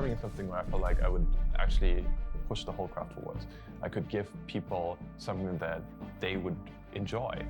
doing something where I felt like I would actually push the whole craft forwards. I could give people something that they would enjoy.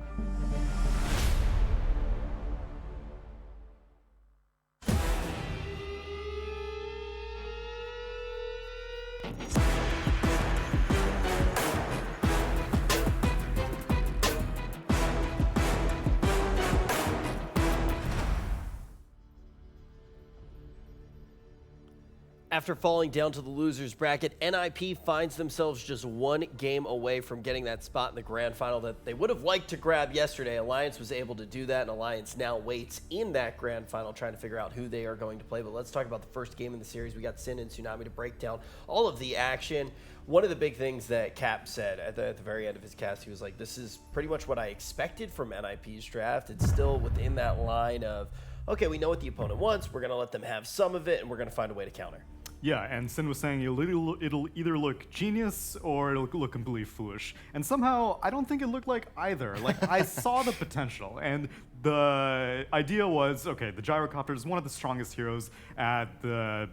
After falling down to the losers bracket, NIP finds themselves just one game away from getting that spot in the grand final that they would have liked to grab yesterday. Alliance was able to do that, and Alliance now waits in that grand final trying to figure out who they are going to play. But let's talk about the first game in the series. We got Sin and Tsunami to break down all of the action. One of the big things that Cap said at the very end of his cast, he was like, this is pretty much what I expected from NIP's draft. It's still within that line of, okay, we know what the opponent wants, we're going to let them have some of it, and we're going to find a way to counter. Yeah, and Sin was saying it'll either look genius or it'll look completely foolish. And somehow, I don't think it looked like either. Like, I saw the potential, and the idea was, okay, the gyrocopter is one of the strongest heroes at the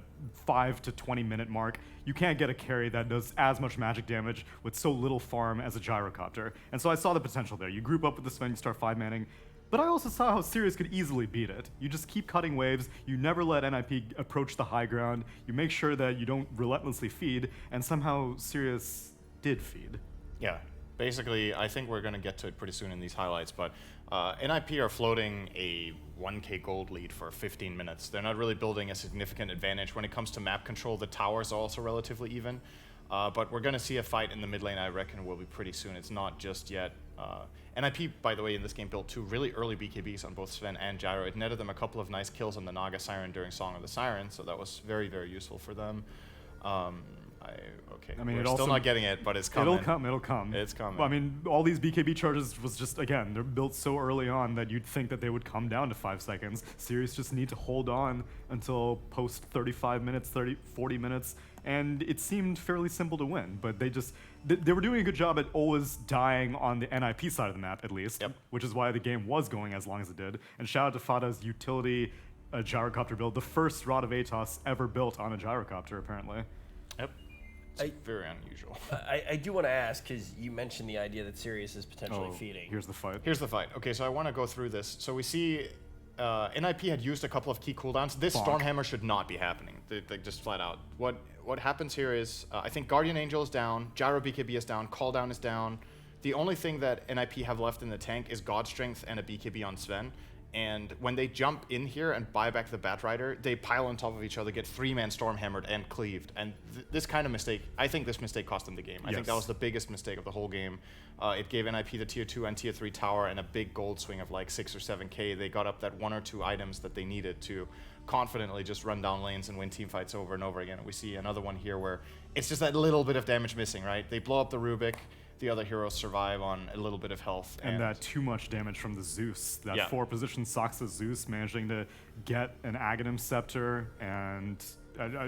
5 to 20 minute mark. You can't get a carry that does as much magic damage with so little farm as a gyrocopter. And so I saw the potential there. You group up with the Sven, you start 5-manning. But I also saw how Sirius could easily beat it. You just keep cutting waves, you never let NIP approach the high ground, you make sure that you don't relentlessly feed, and somehow Sirius did feed. Yeah, basically, I think we're going to get to it pretty soon in these highlights, but NIP are floating a 1k gold lead for 15 minutes. They're not really building a significant advantage. When it comes to map control, the towers are also relatively even. But we're going to see a fight in the mid lane, I reckon, will be pretty soon. It's not just yet. NIP, by the way, in this game built 2 really early BKBs on both Sven and Gyro. It netted them a couple of nice kills on the Naga Siren during Song of the Siren, so that was very, very useful for them. Okay, I mean, we're still not getting it, but it's coming. It'll come. It's coming. Well, I mean, all these BKB charges was just, again, they're built so early on that you'd think that they would come down to 5 seconds. Sirius just need to hold on until post 35 minutes, 40 minutes, and it seemed fairly simple to win, but they were doing a good job at always dying on the NIP side of the map, at least, which is why the game was going as long as it did. And shout out to Fada's utility gyrocopter build, the first Rod of Atos ever built on a gyrocopter, apparently. Yep. It's very unusual. I do want to ask, because you mentioned the idea that Sirius is potentially feeding. Here's the fight. Here's the fight. Okay, so I want to go through this. So we see NIP had used a couple of key cooldowns. This Stormhammer should not be happening. They just flat out. What happens here is, I think Guardian Angel is down, Gyro BKB is down, Call Down is down. The only thing that NIP have left in the tank is God Strength and a BKB on Sven. And when they jump in here and buy back the Batrider, they pile on top of each other, get 3-man Stormhammered and cleaved. And this kind of mistake, I think this mistake cost them the game. I think that was the biggest mistake of the whole game. It gave NIP the tier 2 and tier 3 tower and a big gold swing of like 6 or 7k. They got up that 1 or 2 items that they needed to confidently just run down lanes and win team fights over and over again. And we see another one here where it's just that little bit of damage missing, right? They blow up the Rubik. The other heroes survive on a little bit of health. And that too much damage from the Zeus. That 4-position Soxa Zeus managing to get an Aghanim Scepter and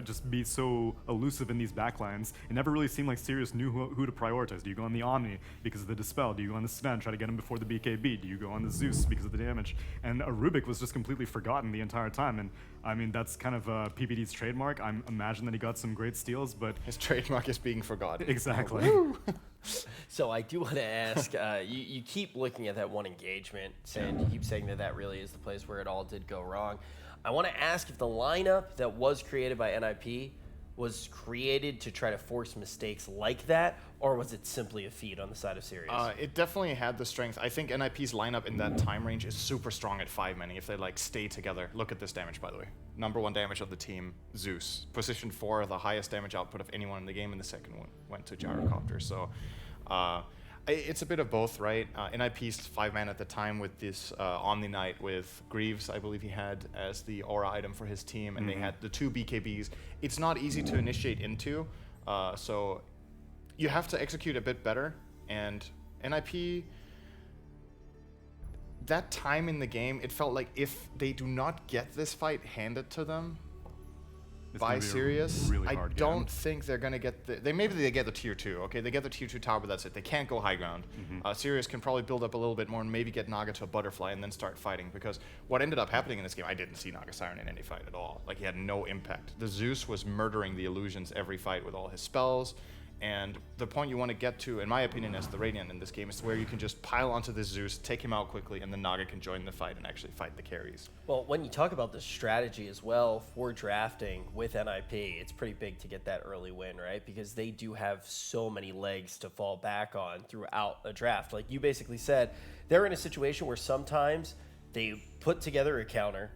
just be so elusive in these backlines. It never really seemed like Sirius knew who to prioritize. Do you go on the Omni because of the Dispel? Do you go on the Sven, try to get him before the BKB? Do you go on the Zeus because of the damage? And a Rubik was just completely forgotten the entire time. And I mean, that's kind of PPD's trademark. I imagine that he got some great steals, but... His trademark is being forgotten. Exactly. So I do want to ask, you keep looking at that one engagement, and you keep saying that really is the place where it all did go wrong. I want to ask if the lineup that was created by NIP was created to try to force mistakes like that, or was it simply a feed on the side of Sirius? It definitely had the strength. I think NIP's lineup in that time range is super strong at 5-manning if they like stay together. Look at this damage, by the way. Number 1 damage of the team, Zeus. Position 4, the highest damage output of anyone in the game, and the second one went to Gyrocopter. So it's a bit of both, right? NIP's 5-man at the time with this Omni Knight with Greaves, I believe he had as the aura item for his team, and they had the 2 BKBs. It's not easy to initiate into, so you have to execute a bit better, and NIP, that time in the game, it felt like if they do not get this fight handed to them, by gonna be a Sirius. really I hard don't game. think they're gonna get the. Maybe they get the tier 2. Okay, they get the tier 2 tower, but that's it. They can't go high ground. Sirius can probably build up a little bit more and maybe get Naga to a butterfly and then start fighting. Because what ended up happening in this game, I didn't see Naga Siren in any fight at all. Like, he had no impact. The Zeus was murdering the illusions every fight with all his spells. And the point you want to get to, in my opinion, as the Radiant in this game, is where you can just pile onto this Zeus, take him out quickly, and then Naga can join the fight and actually fight the carries. Well, when you talk about the strategy as well for drafting with NIP, it's pretty big to get that early win, right? Because they do have so many legs to fall back on throughout a draft. Like you basically said, they're in a situation where sometimes they put together a counter.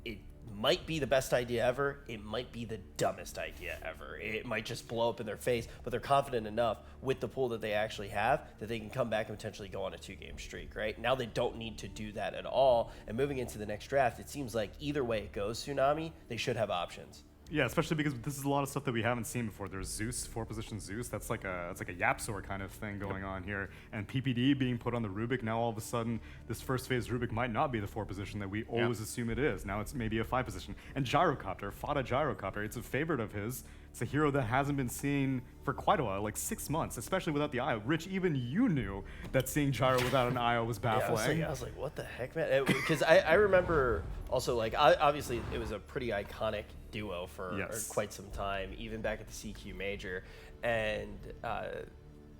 It might be the best idea ever. It might be the dumbest idea ever. It might just blow up in their face, but they're confident enough with the pool that they actually have that they can come back and potentially go on a 2-game streak, right? Now they don't need to do that at all. And moving into the next draft, it seems like either way it goes, Tsunami, they should have options. Yeah, especially because this is a lot of stuff that we haven't seen before. There's Zeus, 4-position Zeus. That's like a Yapsor kind of thing going on here. And PPD being put on the Rubik. Now all of a sudden, this first phase Rubik might not be the 4-position that we always assume it is. Now it's maybe a 5-position. And Gyrocopter, Fada Gyrocopter, it's a favorite of his. It's a hero that hasn't been seen for quite a while, like 6 months, especially without the IO. Rich, even you knew that seeing Gyro without an IO was baffling. I was like, what the heck, man? Because I remember also, like, obviously it was a pretty iconic duo for quite some time, even back at the CQ Major. And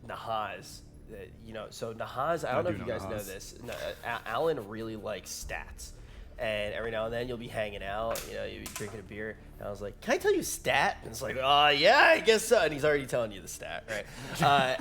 Nahaz, so Nahaz, I don't know if you guys know this. Alan really likes stats. And every now and then you'll be hanging out, you'll be drinking a beer. And I was like, can I tell you a stat? And it's like, yeah, I guess so. And he's already telling you the stat, right?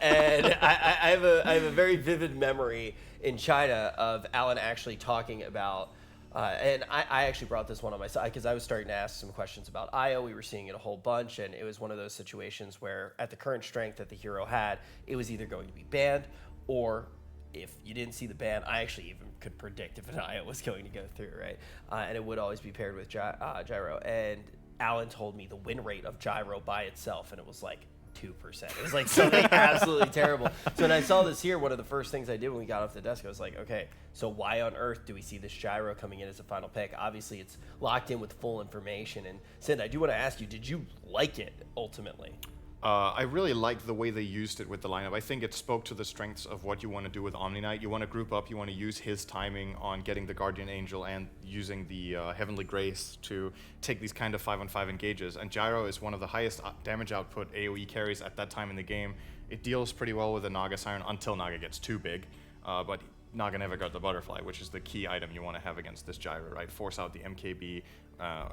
And I have a very vivid memory in China of Alan actually talking about, and I actually brought this one on my side because I was starting to ask some questions about IO. We were seeing it a whole bunch, and it was one of those situations where at the current strength that the hero had, it was either going to be banned or if you didn't see the ban, I actually even could predict if an IO was going to go through, right? And it would always be paired with Gyro. And Alan told me the win rate of Gyro by itself, and it was like 2%. It was like something absolutely terrible. So when I saw this here, one of the first things I did when we got off the desk, I was like, okay, so why on earth do we see this Gyro coming in as a final pick? Obviously, it's locked in with full information. And Sid, I do want to ask you, did you like it ultimately? I really liked the way they used it with the lineup. I think it spoke to the strengths of what you want to do with Omni Knight. You want to group up, you want to use his timing on getting the Guardian Angel and using the Heavenly Grace to take these kind of 5-on-5 engages. And Gyro is one of the highest damage output AoE carries at that time in the game. It deals pretty well with the Naga Siren until Naga gets too big. But Naga never got the Butterfly, which is the key item you want to have against this Gyro, right? Force out the MKB,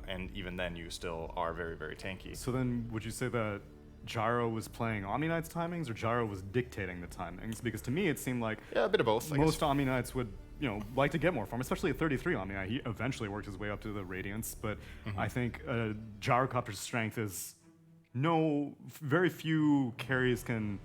and even then you still are very, very tanky. So then would you say that Gyro was playing Omni Knight's timings, or Gyro was dictating the timings? Because to me, it seemed like a bit of both. Most Omni Knights would, like to get more from, especially at 33 Omni Knight. He eventually worked his way up to the Radiance, but I think Gyrocopter's strength is very few carries can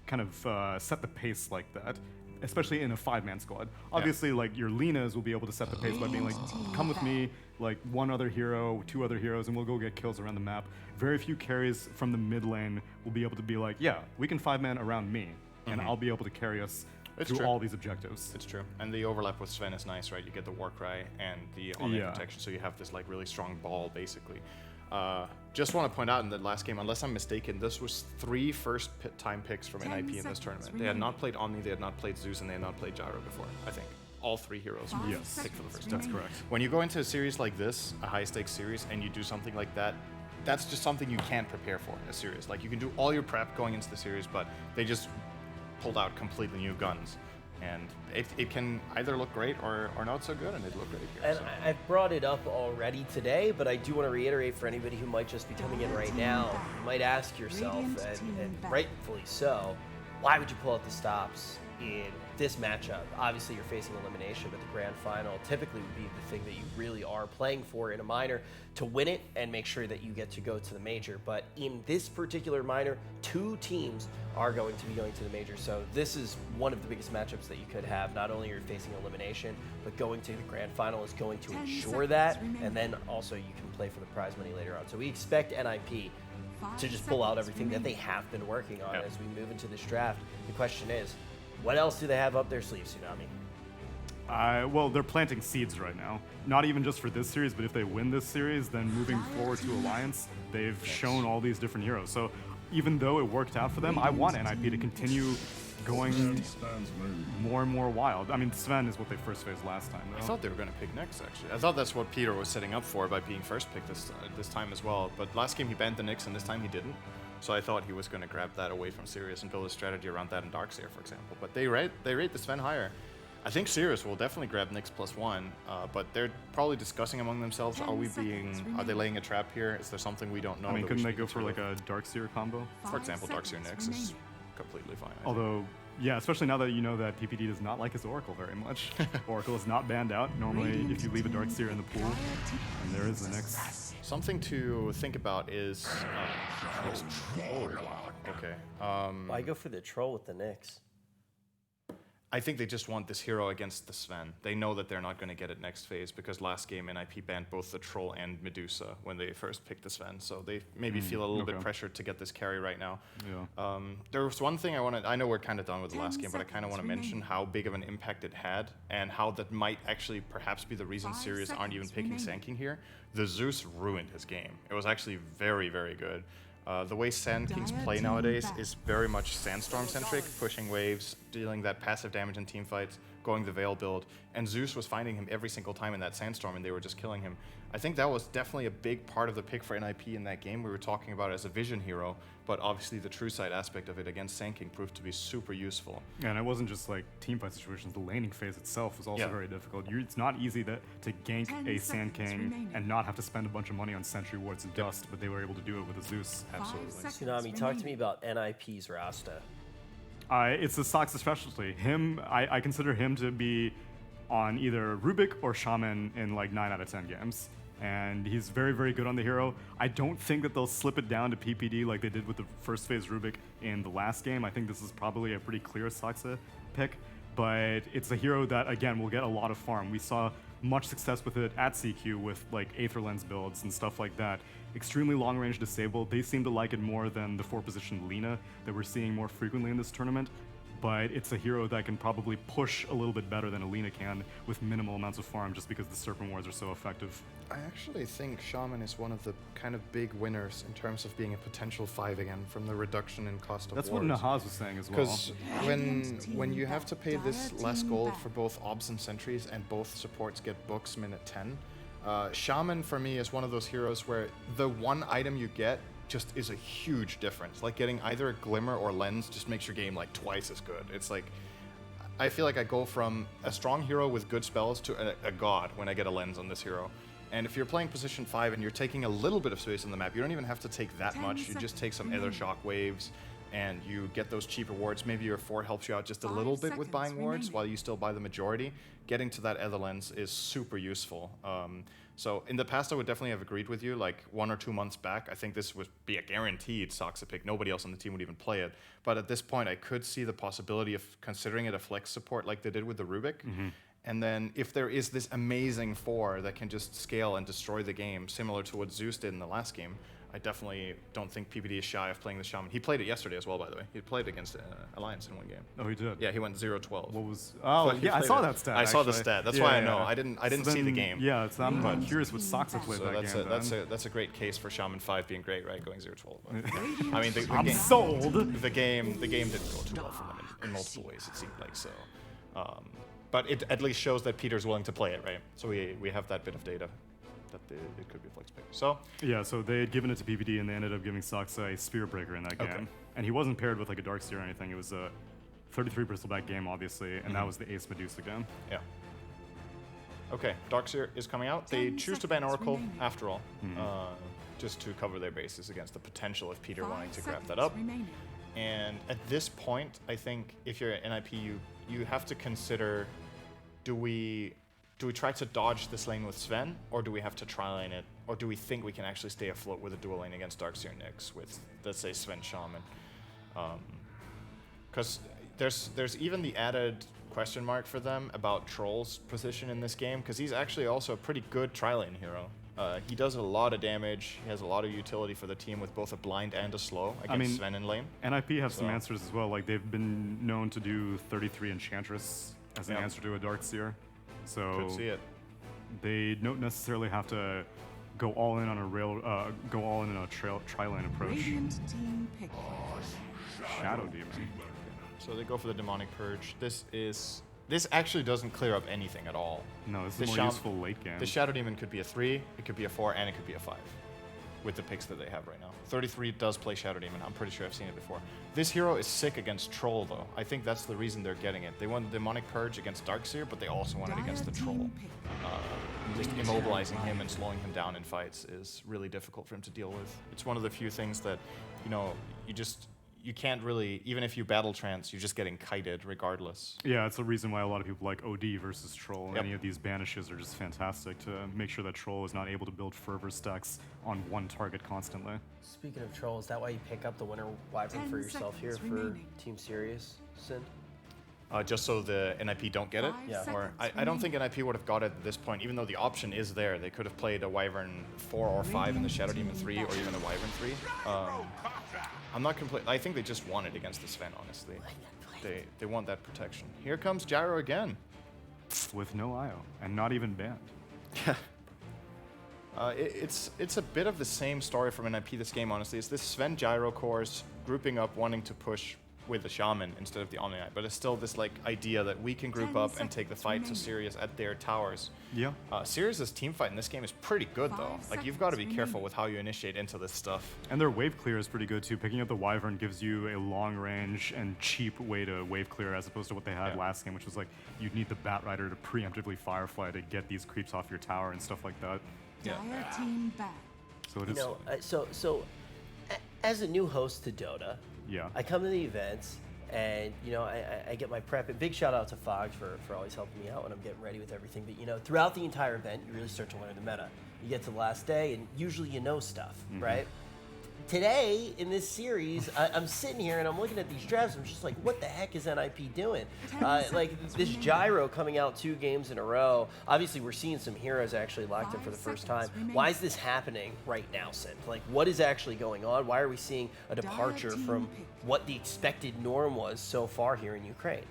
kind of set the pace like that, especially in a 5-man squad. Obviously, like your Linas will be able to set the pace by being like, come with me, like one other hero, 2 other heroes, and we'll go get kills around the map. Very few carries from the mid lane will be able to be like, yeah, we can 5-man around me, and I'll be able to carry us through all these objectives. It's true. And the overlap with Sven is nice, right? You get the Warcry and the online protection, so you have this like really strong ball, basically. Just want to point out in the last game, unless I'm mistaken, this was 3 first-time picks from NIP in this tournament. They had not played Omni, they had not played Zeus, and they had not played Gyro before, I think. All 3 heroes were picked for the first time. That's correct. When you go into a series like this, a high-stakes series, and you do something like that, that's just something you can't prepare for in a series. Like, you can do all your prep going into the series, but they just pulled out completely new guns. And it can either look great or not so good, and it looked great here. And I've brought it up already today, but I do want to reiterate for anybody who might just be coming in right now, you might ask yourself, and rightfully so, why would you pull out the stops in this matchup? Obviously, you're facing elimination, but the grand final typically would be the thing that you really are playing for in a minor to win it and make sure that you get to go to the major. But in this particular minor, 2 teams are going to be going to the major. So this is one of the biggest matchups that you could have. Not only are you facing elimination, but going to the grand final is going to ensure that. And then also you can play for the prize money later on. So we expect NIP to just pull out everything that they have been working on as we move into this draft. The question is, what else do they have up their sleeves, Tsunami? Well, they're planting seeds right now. Not even just for this series, but if they win this series, then moving forward to Alliance, they've shown all these different heroes. So even though it worked out for them, I want NIP to continue going more and more wild. I mean, Sven is what they first faced last time, though. I thought they were going to pick Nyx, actually. I thought that's what Peter was setting up for by being first pick this time as well. But last game he banned the Nyx, and this time he didn't. So I thought he was going to grab that away from Sirius and build a strategy around that in Darkseer, for example. But they rate the Sven higher. I think Sirius will definitely grab Nyx +1, but they're probably discussing among themselves, are they laying a trap here? Is there something we don't know? I mean, couldn't they go for like a Darkseer combo? For example, Darkseer Nyx is completely fine. Although, yeah, especially now that you know that PPD does not like his Oracle very much. Oracle is not banned out. Normally, if you leave a Darkseer in the pool, and there is the Nyx. Something to think about is... oh, wow. Okay. Why go for the troll with the Nyx? I think they just want this hero against the Sven. They know that they're not going to get it next phase because last game NIP banned both the Troll and Medusa when they first picked the Sven. So they maybe feel a little bit pressured to get this carry right now. Yeah. There was one thing I know we're kind of done with the last game, but I kind of want to mention how big of an impact it had and how that might actually perhaps be the reason Sirius aren't even picking Sand here. The Zeus ruined his game. It was actually very, very good. The way Sand Kings play nowadays is very much Sandstorm-centric, pushing waves, dealing that passive damage in teamfights, going the Veil build, and Zeus was finding him every single time in that Sandstorm, and they were just killing him. I think that was definitely a big part of the pick for NIP in that game. We were talking about it as a vision hero, but obviously the true side aspect of it against Sand King proved to be super useful. Yeah, and it wasn't just like teamfight situations. The laning phase itself was also very difficult. It's not easy to gank a Sand King and not have to spend a bunch of money on Sentry Wards and Dust, but they were able to do it with a Zeus. Absolutely. Tsunami, talk to me about NIP's Rasta. It's the Sox specialty. I consider him to be on either Rubik or Shaman in like 9 out of 10 games. And he's very, very good on the hero. I don't think that they'll slip it down to PPD like they did with the first phase Rubik in the last game. I think this is probably a pretty clear Soxa pick, but it's a hero that, again, will get a lot of farm. We saw much success with it at CQ with like Aether Lens builds and stuff like that. Extremely long range disable. They seem to like it more than the 4-position Lina that we're seeing more frequently in this tournament. But it's a hero that can probably push a little bit better than Alina can with minimal amounts of farm just because the Serpent Wards are so effective. I actually think Shaman is one of the kind of big winners in terms of being a potential 5 again from the reduction in cost of That's wards. what Nahaz was saying as well. Because when you have to pay this less gold for both Obs and Sentries and both supports get books minute 10, Shaman for me is one of those heroes where the one item you get just is a huge difference. Like getting either a Glimmer or Lens just makes your game like twice as good. It's like, I feel like I go from a strong hero with good spells to a god when I get a Lens on this hero. And if you're playing position 5 and you're taking a little bit of space on the map, you don't even have to take that much. You just take some other shock waves and you get those cheaper wards. Maybe your 4 helps you out just a little bit with buying wards while you still buy the majority. Getting to that other lens is super useful. So in the past, I would definitely have agreed with you. Like 1 or 2 months back, I think this would be a guaranteed Soxa pick. Nobody else on the team would even play it. But at this point, I could see the possibility of considering it a flex support like they did with the Rubik. And then if there is this amazing 4 that can just scale and destroy the game, similar to what Zeus did in the last game, I definitely don't think PPD is shy of playing the Shaman. He played it yesterday as well, by the way. He played against Alliance in one game. Oh, he did? Yeah, he went 0-12. What was... Oh, yeah, I saw that stat, I saw the actually. stat. That's Yeah, why I yeah. know. I didn't see the game. Yeah, so I'm curious what Soxa played So that game. that's a great case for Shaman 5 being great, right? Going 0-12. I mean, the I'm game, sold! the game didn't go too well for them in multiple ways, it seemed like. So, but it at least shows that Peter's willing to play it, right? So we have that bit of data that it could be a flex pick. So Yeah, so they had given it to PPD and they ended up giving Soxa a Spear Breaker in that game. Okay. And he wasn't paired with like a Darkseer or anything. It was a 33 bristleback game, obviously, and that was the Ace Medusa game. yeah. Okay, Darkseer is coming out. They choose to ban Oracle after all, just to cover their bases against the potential of Peter wanting to grab that up. And at this point, I think if you're at NIP, you have to consider: do we try to dodge this lane with Sven, or do we have to try lane it, or do we think we can actually stay afloat with a dual lane against Darkseer Nyx with, let's say, Sven Shaman? Because there's even the added question mark for them about Troll's position in this game, because he's actually also a pretty good tri-lane hero. He does a lot of damage. He has a lot of utility for the team with both a blind and a slow against Sven in lane. NIP have some answers as well. Like they've been known to do 33 Enchantress as an answer to a Darkseer. So Could see it. they don't necessarily have to go all in on a tri-lane approach. Radiant team pick. Shadow Demon. So they go for the Demonic Purge. This actually doesn't clear up anything at all. No, this This is more useful late game. The Shadow Demon could be a 3, it could be a 4, and it could be a 5 with the picks that they have right now. 33 does play Shadow Demon. I'm pretty sure I've seen it before. This hero is sick against Troll, though. I think that's the reason they're getting it. They want Demonic Purge against Darkseer, but they also want it against the Troll. Just immobilizing him and slowing him down in fights is really difficult for him to deal with. It's one of the few things that, you know, you can't really, even if you battle trance, you're just getting kited regardless. Yeah, it's the reason why a lot of people like OD versus Troll. Yep. Any of these banishes are just fantastic to make sure that Troll is not able to build fervor stacks on one target constantly. Speaking of Troll, is that why you pick up the Winter Wyvern 10 for yourself here seconds for remaining. Team Sirius, Sin? Just so the NIP don't get it? 5 Yeah. Or seconds I don't think remaining. NIP would have got it at this point, even though the option is there. They could have played a Wyvern 4 or 5 and the Shadow Demon 3, or even a Wyvern 3. I'm not completely. I think they just want it against the Sven, honestly. They want that protection. Here comes Gyro again. With no IO, and not even banned. It's a bit of the same story from NIP this game, honestly. It's this Sven Gyro cores grouping up, wanting to push with the Shaman instead of the Omni Knight, but it's still this like idea that we can group 10 up and take the fight to seconds Sirius at their towers. Yeah. Sirius's team fight in this game is pretty good though. 5 Like you've got to be seconds careful remaining. with how you initiate into this stuff. And their wave clear is pretty good too. Picking up the Wyvern gives you a long range and cheap way to wave clear as opposed to what they had Yeah. last game, which was like you'd need the Bat Rider to preemptively Firefly to get these creeps off your tower and stuff like that. Yeah. Dire team back. So it You is. know, as a new host to Dota, Yeah. I come to the events and, you know, I get my prep. And big shout out to Fogs for always helping me out when I'm getting ready with everything. But, you know, throughout the entire event, you really start to learn the meta. You get to the last day, and usually you know stuff, right? Today, in this series, I'm sitting here and I'm looking at these drafts. I'm just like, what the heck is NIP doing? 10 Like seconds this remaining. Gyro coming out 2 games in a row. Obviously, we're seeing some heroes actually locked in 5 for the first time. seconds remaining. Why is this happening right now, Sid? Like, what is actually going on? Why are we seeing a departure team from pick. what the expected norm was so far here in Ukraine?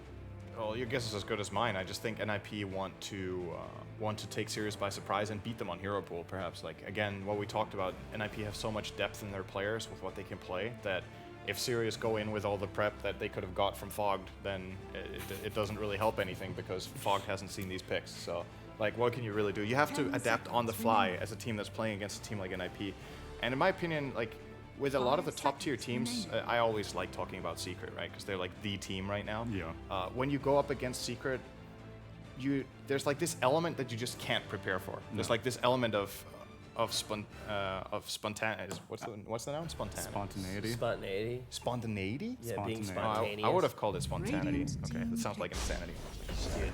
Well, your guess is as good as mine. I just think NIP want to take Sirius by surprise and beat them on hero pool, perhaps. Like again, what we talked about, NIP have so much depth in their players with what they can play that if Sirius go in with all the prep that they could have got from Fogged, then it doesn't really help anything because Fogged hasn't seen these picks. So, like, what can you really do? You have to 10 adapt on the seconds fly remaining. as a team that's playing against a team like NIP. And in my opinion, like, with a lot of the 5 top tier seconds teams, remaining. I always like talking about Secret, right? Because they're like the team right now. Yeah. When you go up against Secret, there's like this element that you just can't prepare for. There's No. like this element of spontaneity. What's the noun? Spontaneity. Spontaneity. Spontaneity? Yeah, being Spontaneity. spontaneous. I would have called it spontaneity. Radiant Okay, that team sounds like insanity. Dude,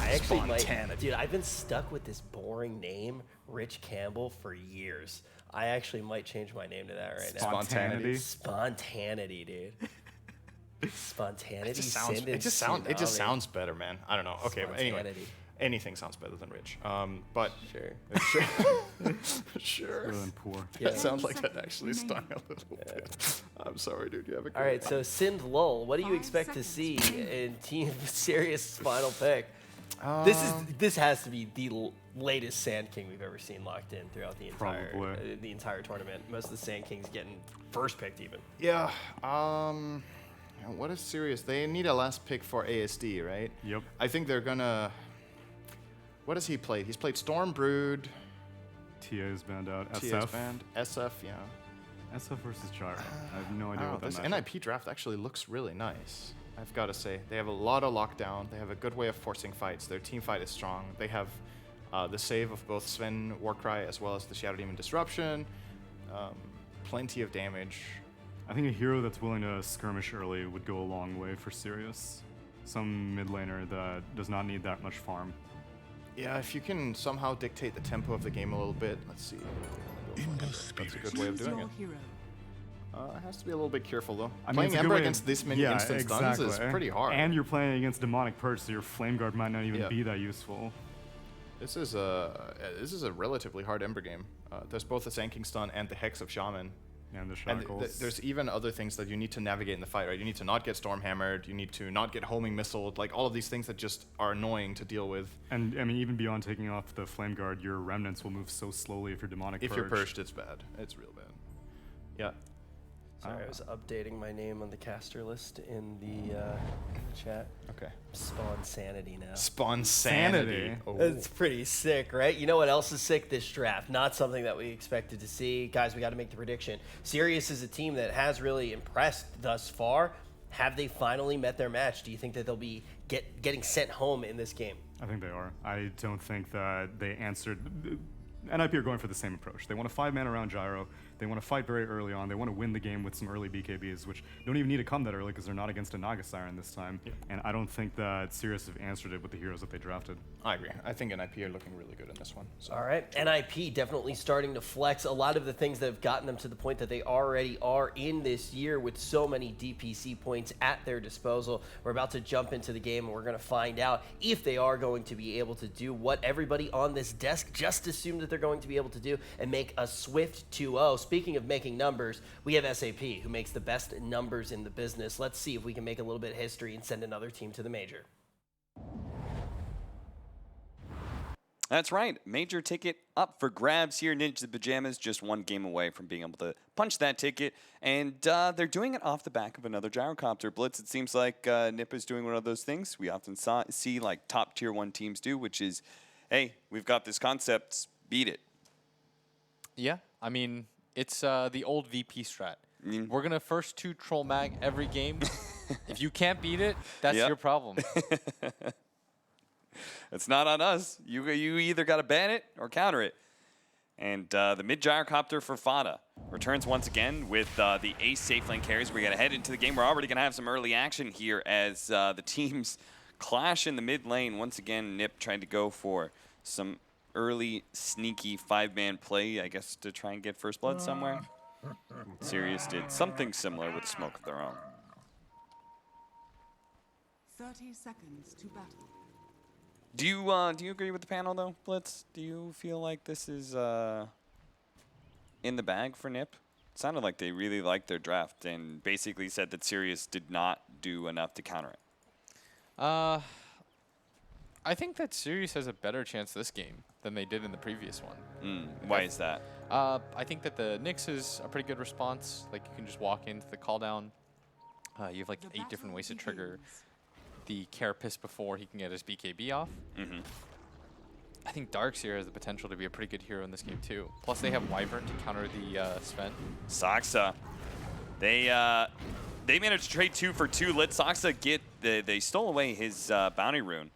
I actually might. Spontaneity. Dude, I've been stuck with this boring name, Rich Campbell, for years. I actually might change my name to that right now. Spontaneity. Spontaneity, dude. Spontaneity. It just sounds. Sin It and just sounds. It just tsunami. sounds better, man. I don't know. Okay, but anyway, Spontaneity. anything sounds better than rich. But Sure. sure. Better than poor. That Yeah. sounds like that actually stung a little bit. I'm sorry, dude. You have a. All right, so Sind Lull, what do you 5 expect to see seconds. in Team Sirius' final pick? This has to be the latest Sand King we've ever seen locked in throughout the entire tournament. Most of the Sand Kings getting first picked even. Yeah. What is Sirius? They need a last pick for ASD, right? Yep. I think they're gonna. What has he played? He's played Storm Brood, TA's banned out. TS SF. Band, SF. Yeah. SF versus Gyro. I have no idea Oh, what that this matchup. NIP draft actually looks really nice. I've got to say, they have a lot of lockdown. They have a good way of forcing fights. Their team fight is strong. They have the save of both Sven Warcry as well as the Shadow Demon Disruption. Plenty of damage. I think a hero that's willing to skirmish early would go a long way for Sirius. Some mid laner that does not need that much farm. Yeah, if you can somehow dictate the tempo of the game a little bit, let's see. That's a good way of Choose doing your it. hero. It has to be a little bit careful though. I mean, Playing it's a good Ember way- against this many yeah, instant stuns is pretty hard. And you're playing against Demonic Purge, so your Flame Guard might not even Yeah. be that useful. This is a relatively hard Ember game. There's both the Sand King stun and the Hex of Shaman. And the And shackles. there's even other things that you need to navigate in the fight, right? You need to not get storm hammered. You need to not get homing missiled. Like all of these things that just are annoying to deal with. And I mean, even beyond taking off the flame guard, your remnants will move so slowly if you're demonic. If you're purged, it's bad. It's real bad. Yeah. Sorry, I was updating my name on the caster list in the chat. Okay. Spawn Sanity now. Spawn Sanity. sanity. Oh. It's pretty sick, right? You know what else is sick? This draft. Not something that we expected to see. Guys, we got to make the prediction. Sirius is a team that has really impressed thus far. Have they finally met their match? Do you think that they'll be getting sent home in this game? I think they are. I don't think that they answered. NIP are going for the same approach. They want to 5-man around Gyro. They want to fight very early on. They want to win the game with some early BKBs, which don't even need to come that early because they're not against a Naga Siren this time. Yep. And I don't think that Sirius have answered it with the heroes that they drafted. I agree. I think NIP are looking really good in this one. So. All right. NIP definitely starting to flex a lot of the things that have gotten them to the point that they already are in this year with so many DPC points at their disposal. We're about to jump into the game and we're going to find out if they are going to be able to do what everybody on this desk just assumed that they're going to be able to do and make a swift 2-0. Speaking of making numbers, we have SAP who makes the best numbers in the business. Let's see if we can make a little bit of history and send another team to the major. That's right. Major ticket up for grabs here. Ninja Pyjamas just one game away from being able to punch that ticket. And they're doing it off the back of another gyrocopter blitz. It seems like NIP is doing one of those things we often see like top tier 1 teams do, which is, hey, we've got this concept, beat it. Yeah, I mean, it's the old VP strat. We're going to first 2 troll mag every game. If you can't beat it, that's your problem. It's not on us. You either got to ban it or counter it. And the mid gyrocopter for Fada returns once again with the ace safe lane carries. We're going to head into the game. We're already going to have some early action here as the teams clash in the mid lane. Once again, NIP trying to go for some early sneaky 5-man play, I guess, to try and get first blood somewhere. Sirius did something similar with smoke of their own. 30 seconds to battle. Do you agree with the panel though, Blitz? Do you feel like this is in the bag for NIP? It sounded like they really liked their draft and basically said that Sirius did not do enough to counter it. I think that Sirius has a better chance this game than they did in the previous one. Why is that? I think that the Nyx is a pretty good response. Like, you can just walk into the call down. You have like 8 different ways to trigger the Carapace before he can get his BKB off. I think Darkseer has the potential to be a pretty good hero in this game too. Plus they have Wyvern to counter the Sven. Saksa. They managed to trade 2 for 2. Let Saksa get they stole away his bounty rune.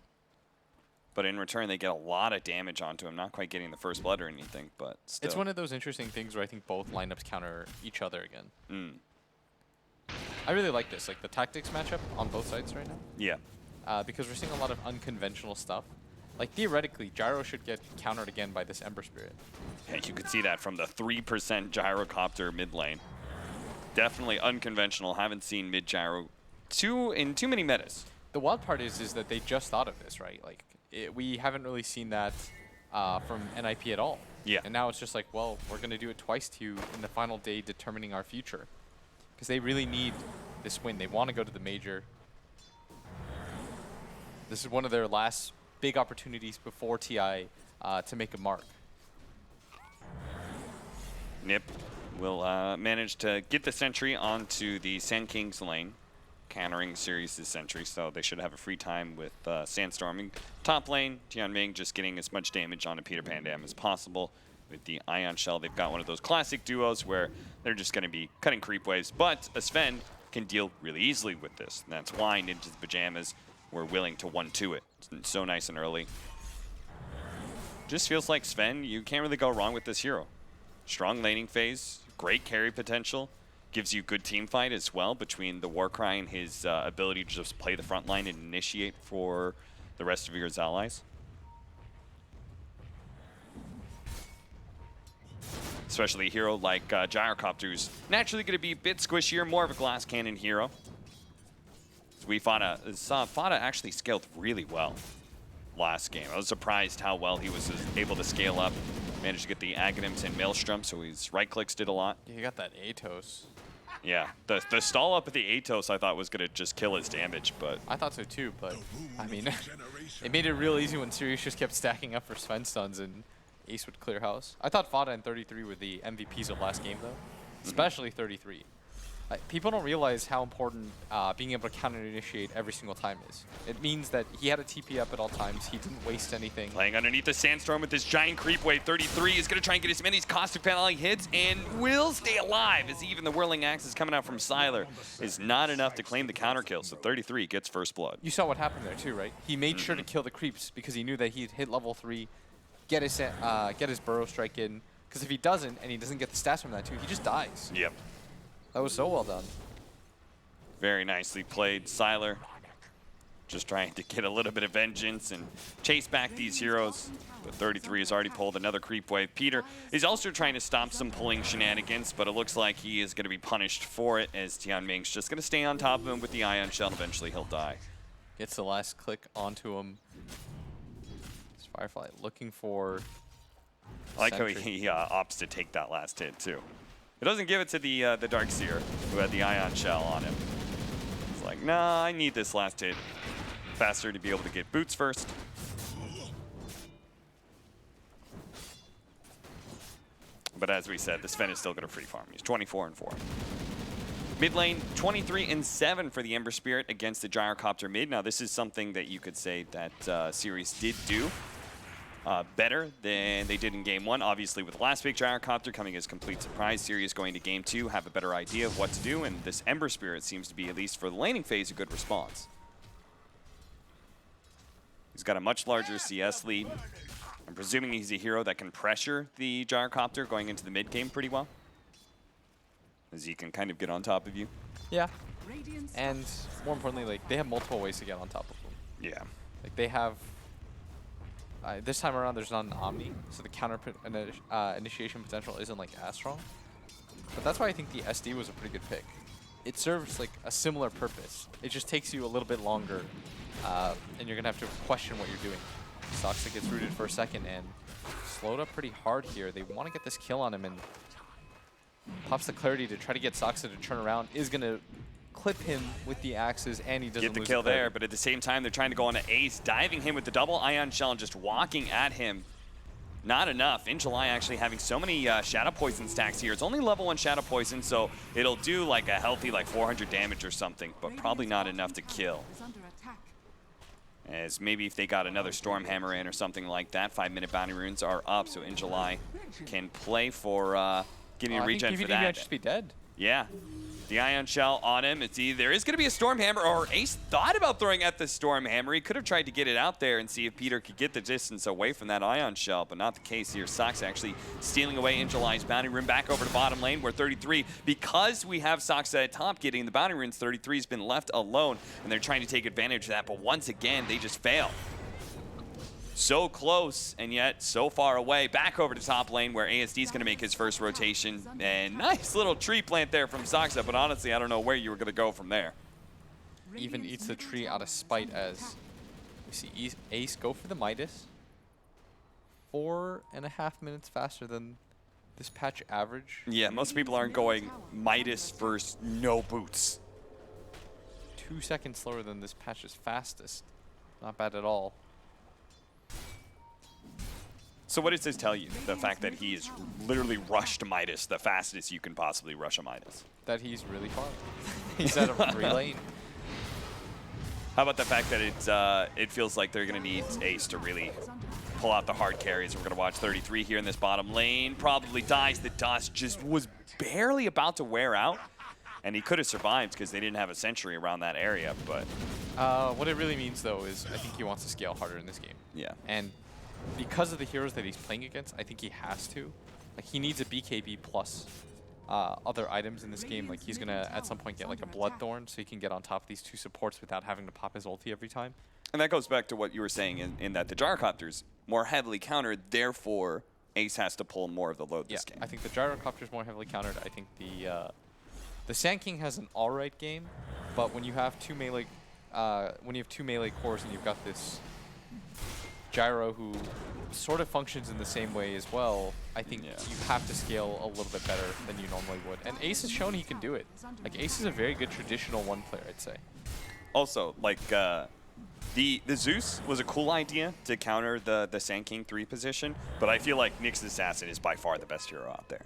But in return, they get a lot of damage onto him. Not quite getting the first blood or anything, but still. It's one of those interesting things where I think both lineups counter each other again. I really like this, like the tactics matchup on both sides right now. Yeah. Because we're seeing a lot of unconventional stuff. Like, theoretically, Gyro should get countered again by this Ember Spirit. Yeah, you could see that from the 3% gyrocopter mid lane. Definitely unconventional. Haven't seen mid gyro in too many metas. The wild part is that they just thought of this, right? Like, we haven't really seen that from NIP at all. Yeah. And now it's just like, well, we're going to do it twice to you in the final day determining our future. Because they really need this win. They want to go to the major. This is one of their last big opportunities before TI to make a mark. NIP will manage to get the sentry onto the Sand King's lane, countering Sirius' sentry, so they should have a free time with Sandstorming. Top lane, Tianming just getting as much damage onto Peter Pan Dam as possible. With the Ion Shell, they've got one of those classic duos where they're just going to be cutting creep waves, but a Sven can deal really easily with this. And that's why Ninja Pyjamas were willing to 1-2 it. It's so nice and early. Just feels like Sven, you can't really go wrong with this hero. Strong laning phase, great carry potential, gives you good team fight as well between the Warcry and his ability to just play the front line and initiate for the rest of your allies. Especially a hero like Gyrocopter, who's naturally going to be a bit squishier, more of a glass cannon hero. We saw Fada actually scaled really well last game. I was surprised how well he was able to scale up Managed to get the Aghanims and Maelstrom, so his right-clicks did a lot. Yeah, you got that Atos. Yeah, the stall up at the Atos I thought was going to just kill his damage, but... I thought so too, but I mean, it made it real easy when Sirius just kept stacking up for Sven stuns and Ace would clear house. I thought Fada and 33 were the MVPs of last game though, especially 33. People don't realize how important being able to counter-initiate every single time is. It means that he had a TP up at all times. He didn't waste anything. Playing underneath the Sandstorm with this giant creep wave. 33 is going to try and get as many caustic penalty hits and will stay alive as even the whirling axes coming out from Sylar is not enough to claim the counter kill. So 33 gets first blood. You saw what happened there too, right? He made sure to kill the creeps because he knew that he'd hit level 3, get his burrow strike in. Because if he doesn't, and he doesn't get the stats from that too, he just dies. Yep. That was so well done. Very nicely played. Sylar just trying to get a little bit of vengeance and chase back these heroes. But 33 has already pulled another creep wave. Peter is also trying to stop some pulling shenanigans, but it looks like he is going to be punished for it as Tianming's just going to stay on top of him with the Ion Shell, and eventually he'll die. Gets the last click onto him. It's Firefly looking for... I like how he opts to take that last hit, too. It doesn't give it to the Darkseer, who had the Ion Shell on him. It's like, nah, I need this last hit faster to be able to get boots first. But as we said, the Sven is still going to free farm. He's 24-4. Mid lane, 23-7 for the Ember Spirit against the Gyrocopter mid. Now, this is something that you could say that Sirius did do better than they did in Game 1. Obviously, with the last big Gyrocopter coming as complete surprise, Sirius going to Game 2, have a better idea of what to do, and this Ember Spirit seems to be, at least for the laning phase, a good response. He's got a much larger CS lead. I'm presuming he's a hero that can pressure the Gyrocopter going into the mid game pretty well, as he can kind of get on top of you. Yeah, and more importantly, like, they have multiple ways to get on top of them. Yeah. Like, they have... this time around, there's not an Omni, so the counter initiation potential isn't like as strong. But that's why I think the SD was a pretty good pick. It serves like a similar purpose. It just takes you a little bit longer, and you're gonna have to question what you're doing. Soxa gets rooted for a second and slowed up pretty hard here. They want to get this kill on him, and pops the clarity to try to get Soxa to turn around. Is gonna clip him with the axes, and he doesn't get the lose kill there, but at the same time, they're trying to go on to Ace, diving him with the double Ion Shell and just walking at him. Not enough. In July, actually having so many Shadow Poison stacks here. It's only level 1 Shadow Poison, so it'll do like a healthy like 400 damage or something, but probably not enough to kill. As maybe if they got another Stormhammer in or something like that, 5-minute bounty runes are up, so In July can play for getting a regen for that. might just be dead. Yeah. The Ion Shell on him. It's either there is going to be a Stormhammer, or Ace thought about throwing at the Stormhammer. He could have tried to get it out there and see if Peter could get the distance away from that Ion Shell, but not the case here. Sox actually stealing away In July's bounty rune back over to bottom lane, where 33, because we have Sox at top getting the bounty runes, 33 has been left alone, and they're trying to take advantage of that, but once again, they just fail. So close, and yet so far away. Back over to top lane, where ASD is going to make his first rotation. And nice little tree plant there from Soxa, but honestly, I don't know where you were going to go from there. Even eats the tree out of spite as we see Ace go for the Midas. 4.5 minutes faster than this patch average. Yeah, most people aren't going Midas first, no boots. 2 seconds slower than this patch's fastest. Not bad at all. So what does this tell you? The fact that he has literally rushed Midas the fastest you can possibly rush a Midas. That he's really far. He's at a free lane. How about the fact that it feels like they're going to need Ace to really pull out the hard carries. We're going to watch 33 here in this bottom lane. Probably dies. The dust just was barely about to wear out. And he could have survived because they didn't have a sentry around that area. But what it really means, though, is I think he wants to scale harder in this game. Yeah. And because of the heroes that he's playing against, I think he has to. Like, he needs a BKB plus other items in this game. Like, he's going to, at some point, get, like, a Bloodthorn so he can get on top of these 2 supports without having to pop his ulti every time. And that goes back to what you were saying in that the Gyrocopter's more heavily countered, therefore Ace has to pull more of the load this game. I think the Gyrocopter's more heavily countered. I think the Sand King has an alright game, but when you have 2 melee cores and you've got this Gyro, who sort of functions in the same way as well, I think you have to scale a little bit better than you normally would. And Ace has shown he can do it. Like, Ace is a very good traditional one player, I'd say. Also, like, the Zeus was a cool idea to counter the Sand King 3 position, but I feel like Nyx Assassin is by far the best hero out there.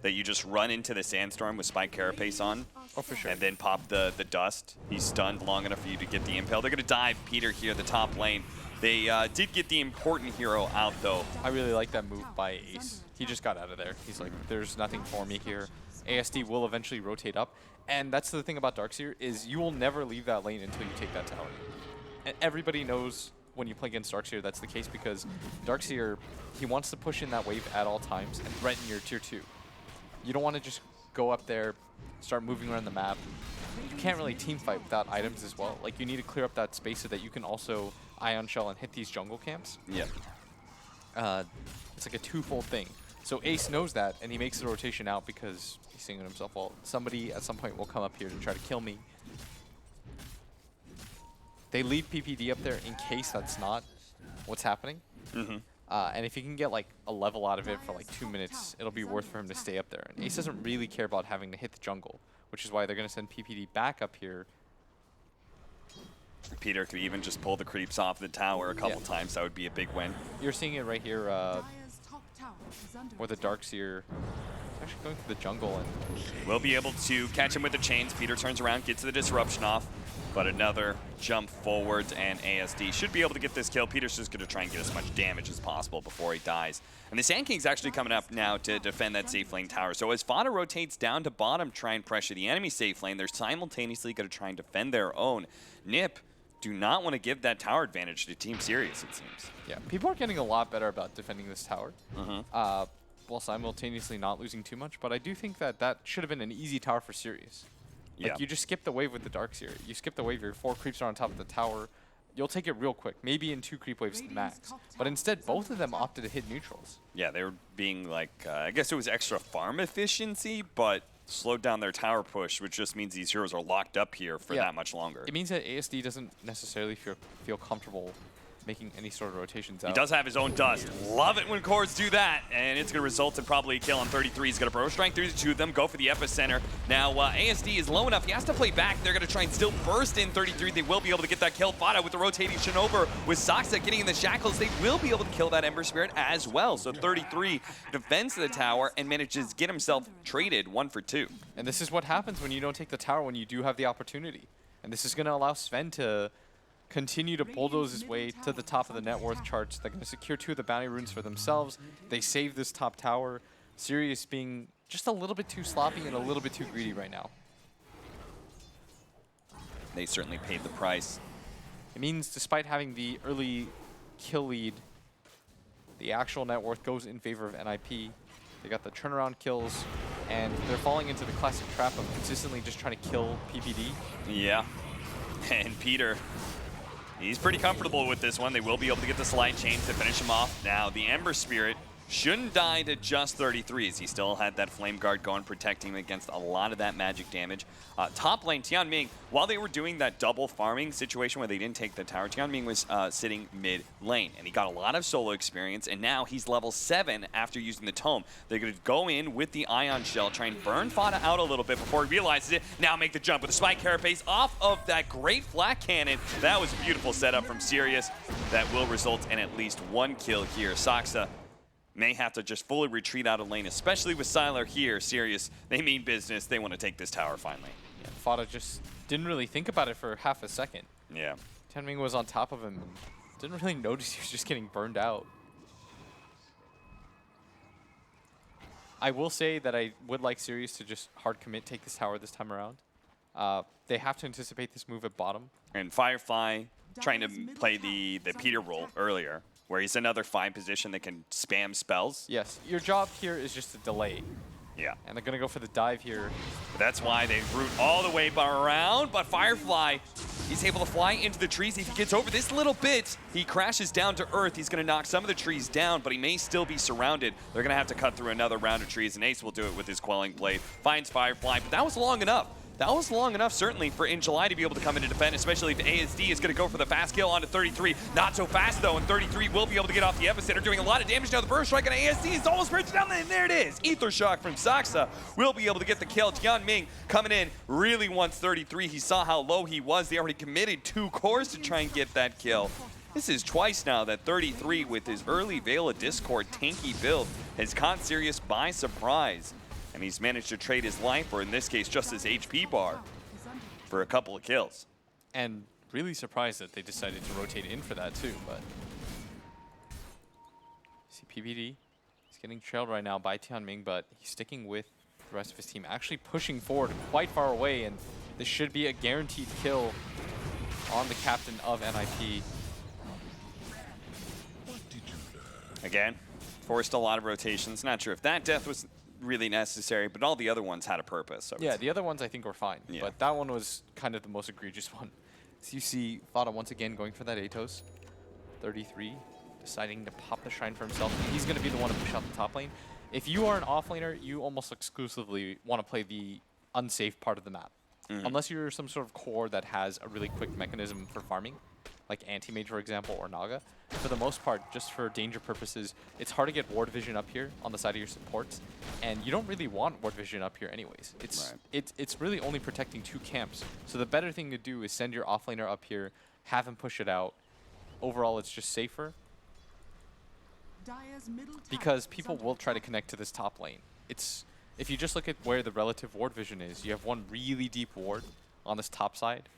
That you just run into the Sandstorm with Spike Carapace on, for sure, and then pop the dust. He's stunned long enough for you to get the impale. They're going to dive Peter here, the top lane. They did get the important hero out, though. I really like that move by Ace. He just got out of there. He's like, there's nothing for me here. ASD will eventually rotate up. And that's the thing about Darkseer, is you will never leave that lane until you take that tower. And everybody knows when you play against Darkseer that's the case, because Darkseer, he wants to push in that wave at all times and threaten your tier 2. You don't want to just go up there, start moving around the map. You can't really team fight without items as well. Like, you need to clear up that space so that you can also Ion Shell and hit these jungle camps. Yeah. It's like a twofold thing. So Ace knows that, and he makes the rotation out because he's thinking to himself, well, somebody at some point will come up here to try to kill me. They leave PPD up there in case that's not what's happening. And if he can get like a level out of it for like 2 minutes, it'll be worth for him to stay up there. And Ace doesn't really care about having to hit the jungle, which is why they're going to send PPD back up here. Peter could even just pull the creeps off the tower a couple times. That would be a big win. You're seeing it right here where the Darkseer is actually going through the jungle. And we'll be able to catch him with the chains. Peter turns around, gets the disruption off. But another jump forwards, and ASD should be able to get this kill. Peter's just going to try and get as much damage as possible before he dies. And the Sand King's actually coming up now to defend that safe lane tower. So as Fada rotates down to bottom, try and pressure the enemy safe lane, they're simultaneously going to try and defend their own. Nip do not want to give that tower advantage to Team Sirius, it seems. Yeah, people are getting a lot better about defending this tower, while simultaneously not losing too much. But I do think that that should have been an easy tower for Sirius. Like, you just skip the wave with the Darkseer. You skip the wave, your 4 creeps are on top of the tower. You'll take it real quick, maybe in 2 creep waves max. But instead, both of them opted to hit neutrals. Yeah, they were being like, I guess it was extra farm efficiency, but slowed down their tower push, which just means these heroes are locked up here for that much longer. It means that ASD doesn't necessarily feel comfortable making any sort of rotations out. He does have his own dust. Love it when cores do that, and it's going to result in probably a kill on 33. He's going to bro strike through the 2 of them, go for the epicenter. Now, ASD is low enough. He has to play back. They're going to try and still burst in 33. They will be able to get that kill. Fada with the rotation over. With Saksa getting in the shackles, they will be able to kill that Ember Spirit as well. So 33 defends the tower and manages to get himself traded 1 for 2. And this is what happens when you don't take the tower when you do have the opportunity. And this is going to allow Sven to continue to bulldoze his way to the top of the net worth charts. They're going to secure 2 of the bounty runes for themselves. They save this top tower. Sirius being just a little bit too sloppy and a little bit too greedy right now. They certainly paid the price. It means despite having the early kill lead, the actual net worth goes in favor of NIP. They got the turnaround kills, and they're falling into the classic trap of consistently just trying to kill PPD. Yeah, and Peter, he's pretty comfortable with this one. They will be able to get the slide chains to finish him off. Now, the Ember Spirit shouldn't die to just 33s. He still had that Flame Guard going, protecting him against a lot of that magic damage. Top lane, Tianming, while they were doing that double farming situation where they didn't take the tower, Tianming was sitting mid lane, and he got a lot of solo experience, and now he's level 7 after using the Tome. They're going to go in with the Ion Shell, try and burn Fada out a little bit before he realizes it. Now make the jump with the Spike Carapace off of that great flat cannon. That was a beautiful setup from Sirius. That will result in at least 1 kill here. Saksa may have to just fully retreat out of lane, especially with Sylar here. Sirius, they mean business. They want to take this tower finally. Yeah, Fada just didn't really think about it for half a second. Yeah. Tianming was on top of him and didn't really notice he was just getting burned out. I will say that I would like Sirius to just hard commit, take this tower this time around. They have to anticipate this move at bottom. And Firefly trying to play the Peter role earlier, where he's another 5 position that can spam spells. Yes, your job here is just to delay. Yeah. And they're going to go for the dive here. That's why they root all the way around, but Firefly, he's able to fly into the trees. If he gets over this little bit, he crashes down to earth. He's going to knock some of the trees down, but he may still be surrounded. They're going to have to cut through another round of trees, and Ace will do it with his Quelling Blade. Finds Firefly, but that was long enough. that was long enough, certainly, for In July to be able to come in and defend, especially if ASD is going to go for the fast kill onto 33. Not so fast, though, and 33 will be able to get off the epicenter, doing a lot of damage now. The burst strike on ASD is almost bridged down, and there it is. Ether Shock from Saksa will be able to get the kill. Tianming coming in, really wants 33. He saw how low he was. They already committed 2 cores to try and get that kill. This is twice now that 33, with his early Veil of Discord tanky build, has caught Sirius by surprise. And he's managed to trade his life, or in this case, just his HP bar, for a couple of kills. And really surprised that they decided to rotate in for that too, but... See PBD, he's getting trailed right now by Tianming, but he's sticking with the rest of his team, actually pushing forward quite far away, and this should be a guaranteed kill on the captain of NIP. Again, forced a lot of rotations. Not sure if that death was really necessary, but all the other ones had a purpose. Yeah, the other ones I think were fine, but that one was kind of the most egregious one. So you see Fada once again going for that Atos. 33, deciding to pop the Shrine for himself. He's going to be the one to push out the top lane. If you are an offlaner, you almost exclusively want to play the unsafe part of the map. Unless you're some sort of core that has a really quick mechanism for farming, like Anti-Mage, for example, or Naga. For the most part, just for danger purposes, it's hard to get ward vision up here on the side of your supports, and you don't really want ward vision up here anyways. It's really only protecting 2 camps. So the better thing to do is send your offlaner up here, have him push it out. Overall, it's just safer because people will try to connect to this top lane. If you just look at where the relative ward vision is, you have one really deep ward on this top side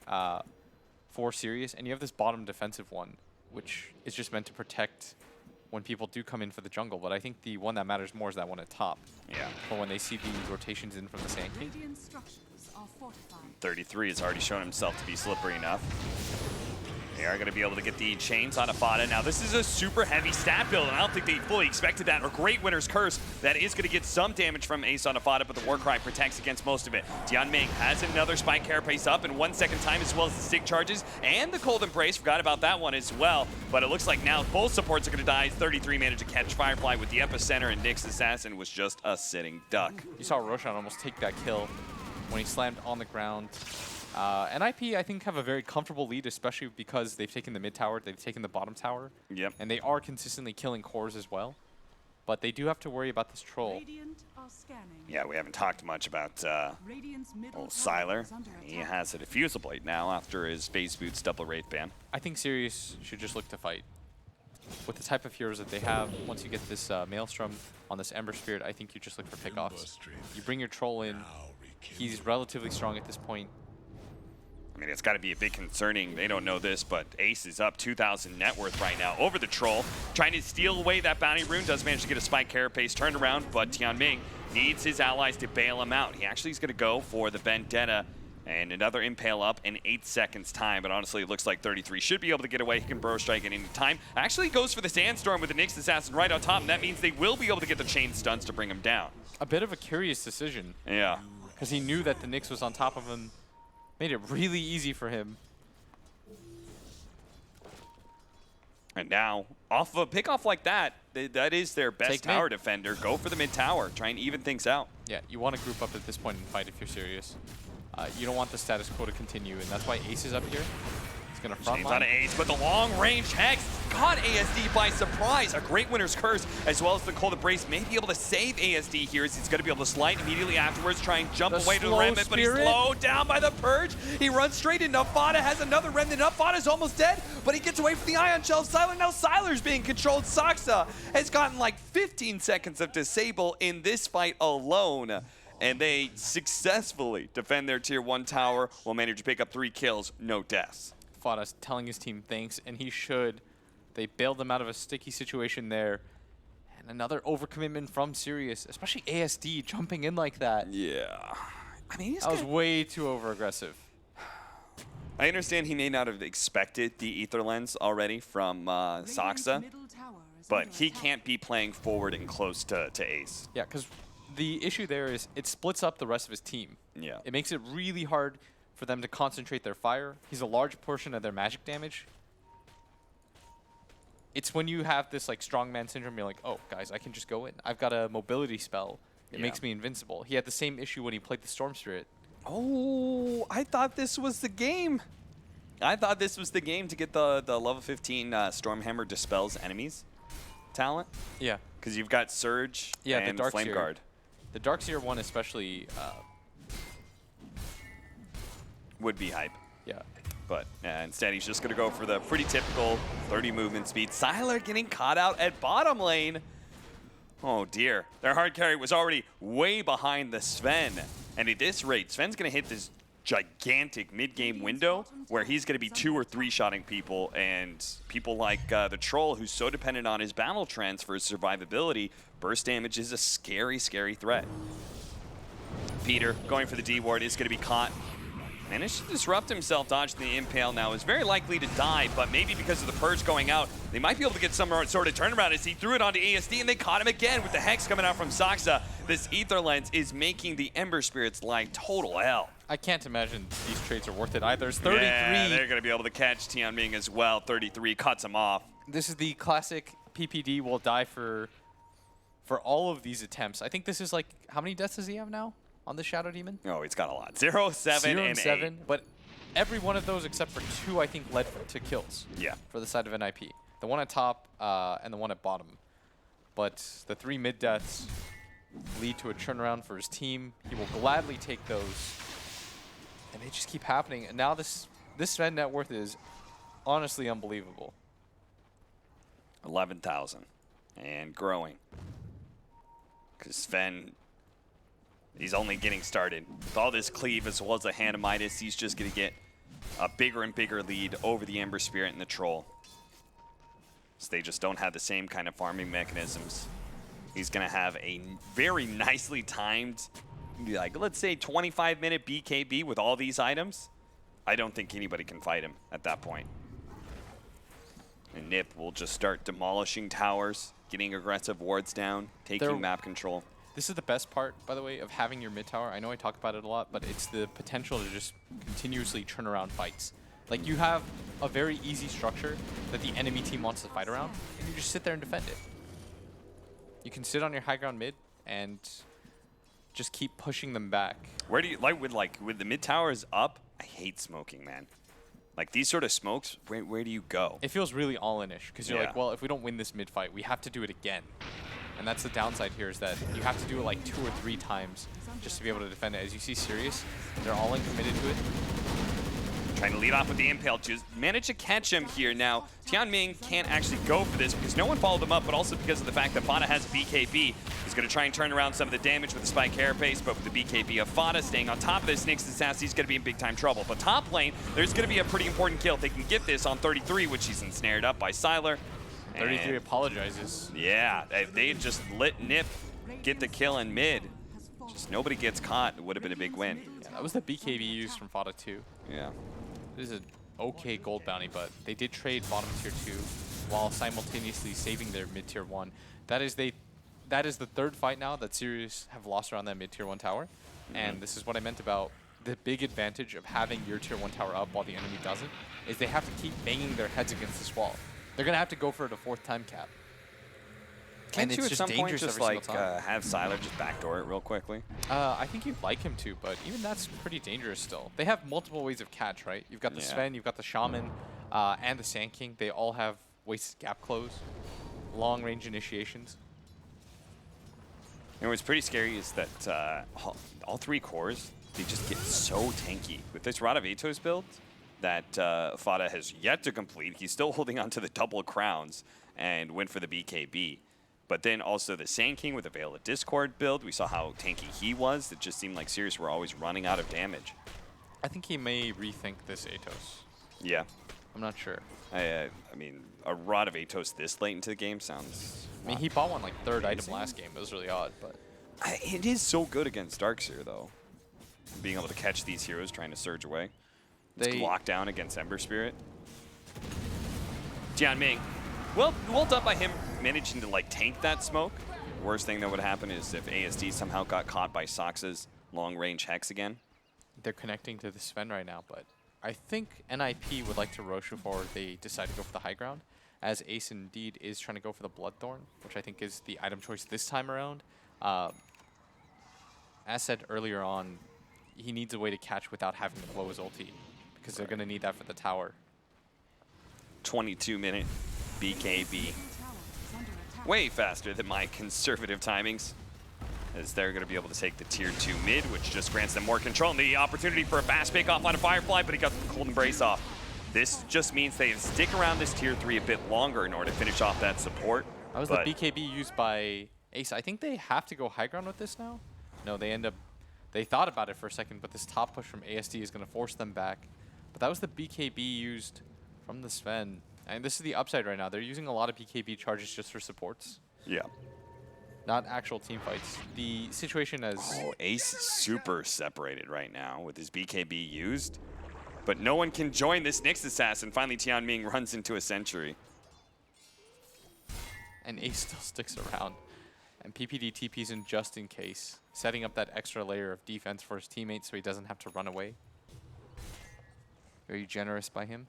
for Sirius, and you have this bottom defensive one, which is just meant to protect when people do come in for the jungle. But I think the one that matters more is that one at top. Yeah. For when they see the rotations in from the Sand King. 33 has already shown himself to be slippery enough. They are going to be able to get the chains on Fada. Now, this is a super heavy stat build, and I don't think they fully expected that. Or Great Winter's Curse, that is going to get some damage from Ace on Fada, but the Warcry protects against most of it. Tianming has another Spike Carapace up in 1 second time, as well as the Stick Charges and the Cold Embrace. Forgot about that one as well. But it looks like now both supports are going to die. 33 managed to catch Firefly with the Epicenter, and Nyx Assassin was just a sitting duck. You saw Roshan almost take that kill when he slammed on the ground. NIP, I think, have a very comfortable lead, especially because they've taken the mid tower, they've taken the bottom tower, and they are consistently killing cores as well. But they do have to worry about this troll. Yeah, we haven't talked much about old Sylar. He has a Diffusal Blade now after his Phase Boots double Wraith ban. I think Sirius should just look to fight. With the type of heroes that they have, once you get this Maelstrom on this Ember Spirit, I think you just look for pickoffs. You bring your troll in, he's relatively strong at this point. I mean, it's got to be a bit concerning. They don't know this, but Ace is up 2,000 net worth right now over the troll. Trying to steal away that bounty rune. Does manage to get a Spike Carapace turned around, but Tianming needs his allies to bail him out. He actually is going to go for the Vendetta and another Impale up in 8 seconds time. But honestly, it looks like 33 should be able to get away. He can Burrow Strike at any time. Actually goes for the Sandstorm with the Nyx Assassin right on top, and that means they will be able to get the chain stuns to bring him down. A bit of a curious decision. Yeah. Because he knew that the Nyx was on top of him. Made it really easy for him. And now, off of a pickoff like that, that is their best tower defender. Go for the mid tower. Try and even things out. Yeah, you want to group up at this point and fight if you're serious. You don't want the status quo to continue, and that's why Ace is up here. He's going to front line. On Ace, but the long-range Hex caught ASD by surprise. A Great Winter's Curse, as well as the Cold Embrace, may be able to save ASD here, as he's going to be able to slide immediately afterwards, try and jump away to the Remnant, but he's slowed down by the Purge. He runs straight into Fada, has another Remnant up. Fada's almost dead, but he gets away from the Ion Shell. Sylar, now Sylar's being controlled. Saksa has gotten like 15 seconds of disable in this fight alone. And they successfully defend their tier 1 tower, will manage to pick up 3 kills, no deaths. Fada's telling his team thanks, and he should. They bailed them out of a sticky situation there. And another overcommitment from Sirius, especially ASD jumping in like that. Yeah. I mean, that was way too over-aggressive. I understand he may not have expected the Ether Lens already from Saksa, but he can't be playing forward and close to Ace. Yeah, because the issue there is it splits up the rest of his team. Yeah. It makes it really hard for them to concentrate their fire. He's a large portion of their magic damage. It's when you have this like strongman syndrome, you're like, oh guys, I can just go in. I've got a mobility spell. It makes me invincible. He had the same issue when he played the Storm Spirit. Oh, I thought this was the game. I thought this was the game to get the level 15 Stormhammer dispels enemies talent. Yeah. Because you've got Surge and the Flame Guard. The Darkseer one especially Would be hype. yeah. But instead, he's just going to go for the pretty typical 30 movement speed. Sylar getting caught out at bottom lane. Oh, dear. Their hard carry was already way behind the Sven. And at this rate, Sven's going to hit this gigantic mid-game window where he's going to be 2 or 3-shotting people. And people like the Troll, who's so dependent on his battle trance for his survivability, burst damage is a scary, scary threat. Peter going for the D-ward is going to be caught. Managed to disrupt himself, dodged the impale now. Is very likely to die, but maybe because of the purge going out, they might be able to get some sort of turnaround as he threw it onto ASD and they caught him again with the Hex coming out from Saksa. This Ether Lens is making the Ember Spirit's life total hell. I can't imagine these trades are worth it either. It's 33. Yeah, they're going to be able to catch Tianming as well. 33 cuts him off. This is the classic PPD will die for all of these attempts. I think this is like, how many deaths does he have now on the Shadow Demon? Oh, he's got a lot. 0, 7, 0 and 7, 8. but every one of those except for 2, I think, led to kills. Yeah. For the side of NIP. The one at top and the one at bottom. But the 3 mid deaths lead to a turnaround for his team. He will gladly take those. And they just keep happening. And now this Sven net worth is honestly unbelievable. 11,000 and growing. Because Sven, he's only getting started. With all this cleave as well as the Hand of Midas, he's just going to get a bigger and bigger lead over the Ember Spirit and the Troll. So they just don't have the same kind of farming mechanisms. He's going to have a very nicely timed, like let's say 25-minute BKB with all these items. I don't think anybody can fight him at that point. And Nip will just start demolishing towers, getting aggressive wards down, taking map control. This is the best part, by the way, of having your mid tower. I know I talk about it a lot, but it's the potential to just continuously turn around fights. Like, you have a very easy structure that the enemy team wants to fight around, and you just sit there and defend it. You can sit on your high ground mid and just keep pushing them back. Where do you with the mid towers up? I hate smoking, man. Like these sort of smokes, where do you go? It feels really all-in-ish because you're like, well, if we don't win this mid fight, we have to do it again. And that's the downside here, is that you have to do it like 2 or 3 times just to be able to defend it. As you see Sirius, they're all in committed to it. Trying to lead off with the impale, just managed to catch him here. Now, Tianming can't actually go for this because no one followed him up, but also because of the fact that Fada has a BKB. He's going to try and turn around some of the damage with the Spike Carapace, but with the BKB of Fada staying on top of this Nyx and Sassy, he's going to be in big time trouble. But top lane, there's going to be a pretty important kill. They can get this on 33, which he's ensnared up by Sylar. 33 apologizes. Yeah, if they had just let Nip get the kill in mid, just nobody gets caught, it would have been a big win. Yeah, that was the BKB used from Fada 2. Yeah. This is an okay gold bounty, but they did trade bottom tier 2 while simultaneously saving their mid tier 1. That is the 3rd fight now that Sirius have lost around that mid tier 1 tower. And this is what I meant about the big advantage of having your tier 1 tower up while the enemy doesn't, is they have to keep banging their heads against this wall. They're going to have to go for the 4th time cap. Can't and you it's at some point dangerous just every like single time. have Sylar just backdoor it real quickly? I think you'd like him to, but even that's pretty dangerous still. They have multiple ways of catch, right? You've got the Sven, you've got the Shaman, and the Sand King. They all have wasted gap close, long range initiations. And what's pretty scary is that all 3 cores, they just get so tanky. With this Rod of Atos build that Fada has yet to complete, he's still holding on to the double crowns and went for the BKB. But then also the Sand King with a Veil of Discord build, we saw how tanky he was. It just seemed like Sirius were always running out of damage. I think he may rethink this Atos. Yeah. I'm not sure. I mean, a Rod of Atos this late into the game sounds... I mean, he bought one like 3rd item last game. It was really odd, but... It is so good against Darkseer, though. Being able to catch these heroes trying to surge away. It's locked down against Ember Spirit. Tianming. Well done by him managing to like tank that smoke. Worst thing that would happen is if ASD somehow got caught by Sox's long-range Hex again. They're connecting to the Sven right now, but I think NIP would like to Roshu forward. They decide to go for the high ground, as Ace indeed is trying to go for the Bloodthorn, which I think is the item choice this time around. As said earlier on, he needs a way to catch without having to blow his ulti, because they're going to need that for the tower. 22-minute BKB. Way faster than my conservative timings, as they're going to be able to take the tier 2 mid, which just grants them more control and the opportunity for a fast pick off on a Firefly, but he got the cold embrace off. This just means they stick around this tier 3 a bit longer in order to finish off that support. That was the BKB used by Ace. I think they have to go high ground with this now. No, they thought about it for a second, but this top push from ASD is going to force them back. But that was the BKB used from the Sven. And this is the upside right now. They're using a lot of BKB charges just for supports. Yeah. Not actual team fights. The situation as... Oh, Ace is super separated right now with his BKB used. But no one can join this Nyx assassin. Finally, Tianming runs into a sentry. And Ace still sticks around. And PPD TPs in just in case, setting up that extra layer of defense for his teammates so he doesn't have to run away. Very generous by him.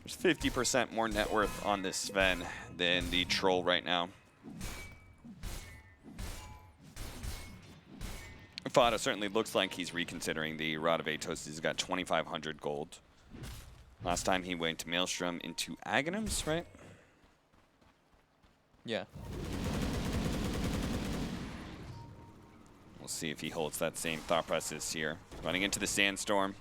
There's 50% more net worth on this Sven than the Troll right now. Fada certainly looks like he's reconsidering the Rod of Atos. He's got 2,500 gold. Last time he went to Maelstrom into Aghanims, right? Yeah. We'll see if he holds that same thought process here. Running into the Sandstorm.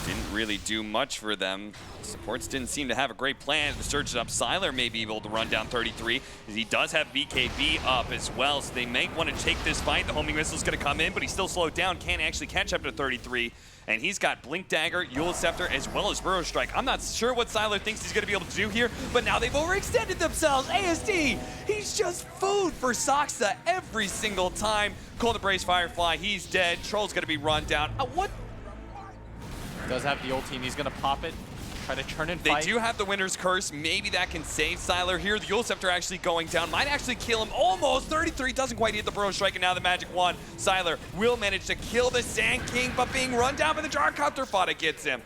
Didn't really do much for them. Supports didn't seem to have a great plan to surge it up. Sylar may be able to run down 33, as he does have BKB up as well, so they might want to take this fight. The homing missile's going to come in, but he's still slowed down. Can't actually catch up to 33. And he's got Blink Dagger, Eul's Scepter, as well as Burrow Strike. I'm not sure what Sylar thinks he's going to be able to do here, but now they've overextended themselves. ASD, he's just food for Saksa every single time. Cold Embrace Firefly, he's dead. Troll's going to be run down. What? Does have the ulti, and he's going to pop it. Try to turn and They fight. do have the Winner's Curse. Maybe that can save Sylar here. The Eul's Scepter actually going down. Might actually kill him. Almost. 33 doesn't quite hit the Burrow Strike, and now the Magic Wand. Sylar will manage to kill the Sand King, but being run down by the Gyrocopter, Fada gets him.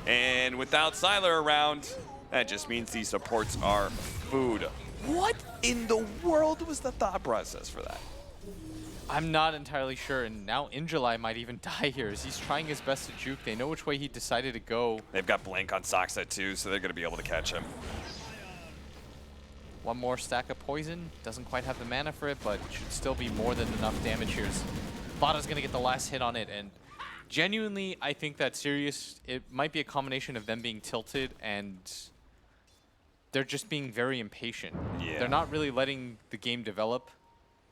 And without Sylar around, that just means these supports are food. What in the world was the thought process for that? I'm not entirely sure, and now Injuly might even die here as he's trying his best to juke. They know which way he decided to go. They've got Blink on Saksa too, so they're going to be able to catch him. One more stack of poison. Doesn't quite have the mana for it, but should still be more than enough damage here. Vada's going to get the last hit on it, and genuinely, I think that Sirius, it might be a combination of them being tilted and they're just being very impatient. Yeah. They're not really letting the game develop.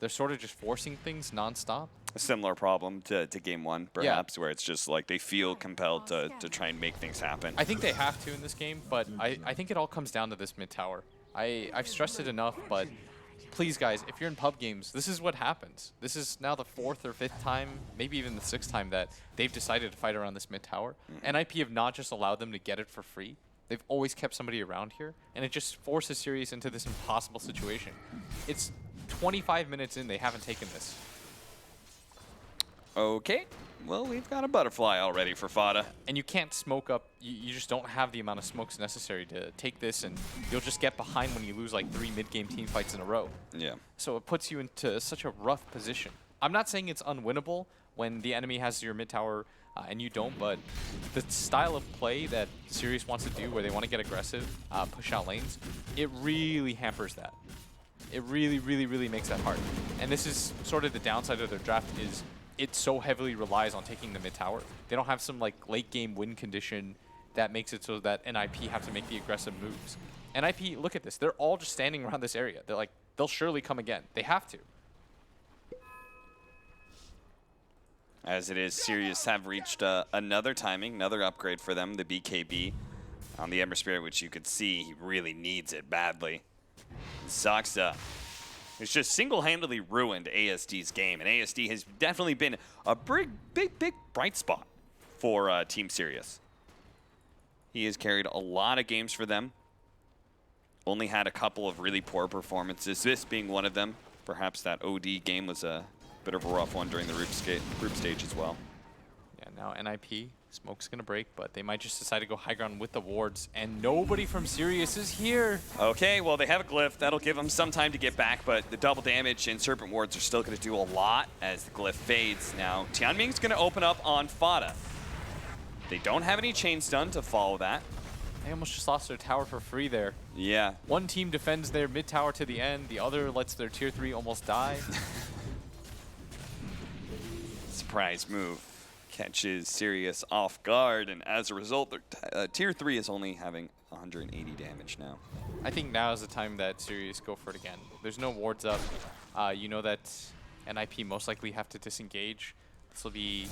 They're sort of just forcing things nonstop. A similar problem to Game 1, perhaps, where it's just like they feel compelled to try and make things happen. I think they have to in this game, but I think it all comes down to this mid tower. I've stressed it enough, but please, guys, if you're in pub games, this is what happens. This is now the 4th or 5th time, maybe even the 6th time that they've decided to fight around this mid tower. NIP have not just allowed them to get it for free. They've always kept somebody around here, and it just forces Sirius into this impossible situation. It's 25 minutes in, they haven't taken this. Okay, well, we've got a butterfly already for Fada. And you can't smoke up, you just don't have the amount of smokes necessary to take this, and you'll just get behind when you lose like 3 mid-game team fights in a row. Yeah. So it puts you into such a rough position. I'm not saying it's unwinnable when the enemy has your mid tower and you don't, but the style of play that Sirius wants to do, where they want to get aggressive, push out lanes, it really hampers that. It really, really, really makes that hard. And this is sort of the downside of their draft, is it so heavily relies on taking the mid tower. They don't have some like late game win condition that makes it so that NIP have to make the aggressive moves. NIP, look at this. They're all just standing around this area. They're like, they'll surely come again. They have to. As it is, Sirius have reached another timing, another upgrade for them, the BKB on the Ember Spirit, which you could see he really needs it badly. Saksa has just single-handedly ruined ASD's game, and ASD has definitely been a big bright spot for Team Sirius. He has carried a lot of games for them. Only had a couple of really poor performances, this being one of them. Perhaps that OD game was a bit of a rough one during the group stage as well. Yeah, now NIP Smoke's gonna break, but they might just decide to go high ground with the wards, and nobody from Sirius is here. Okay, well, they have a glyph. That'll give them some time to get back, but the double damage and Serpent Wards are still going to do a lot as the glyph fades. Now, Tianming's going to open up on Fada. They don't have any chain stun to follow that. They almost just lost their tower for free there. Yeah. One team defends their mid tower to the end, the other lets their tier 3 almost die. Surprise move catches Sirius off guard, and as a result, their tier 3 is only having 180 damage now. I think now is the time that Sirius go for it again. There's no wards up. You know that NIP most likely have to disengage. This will be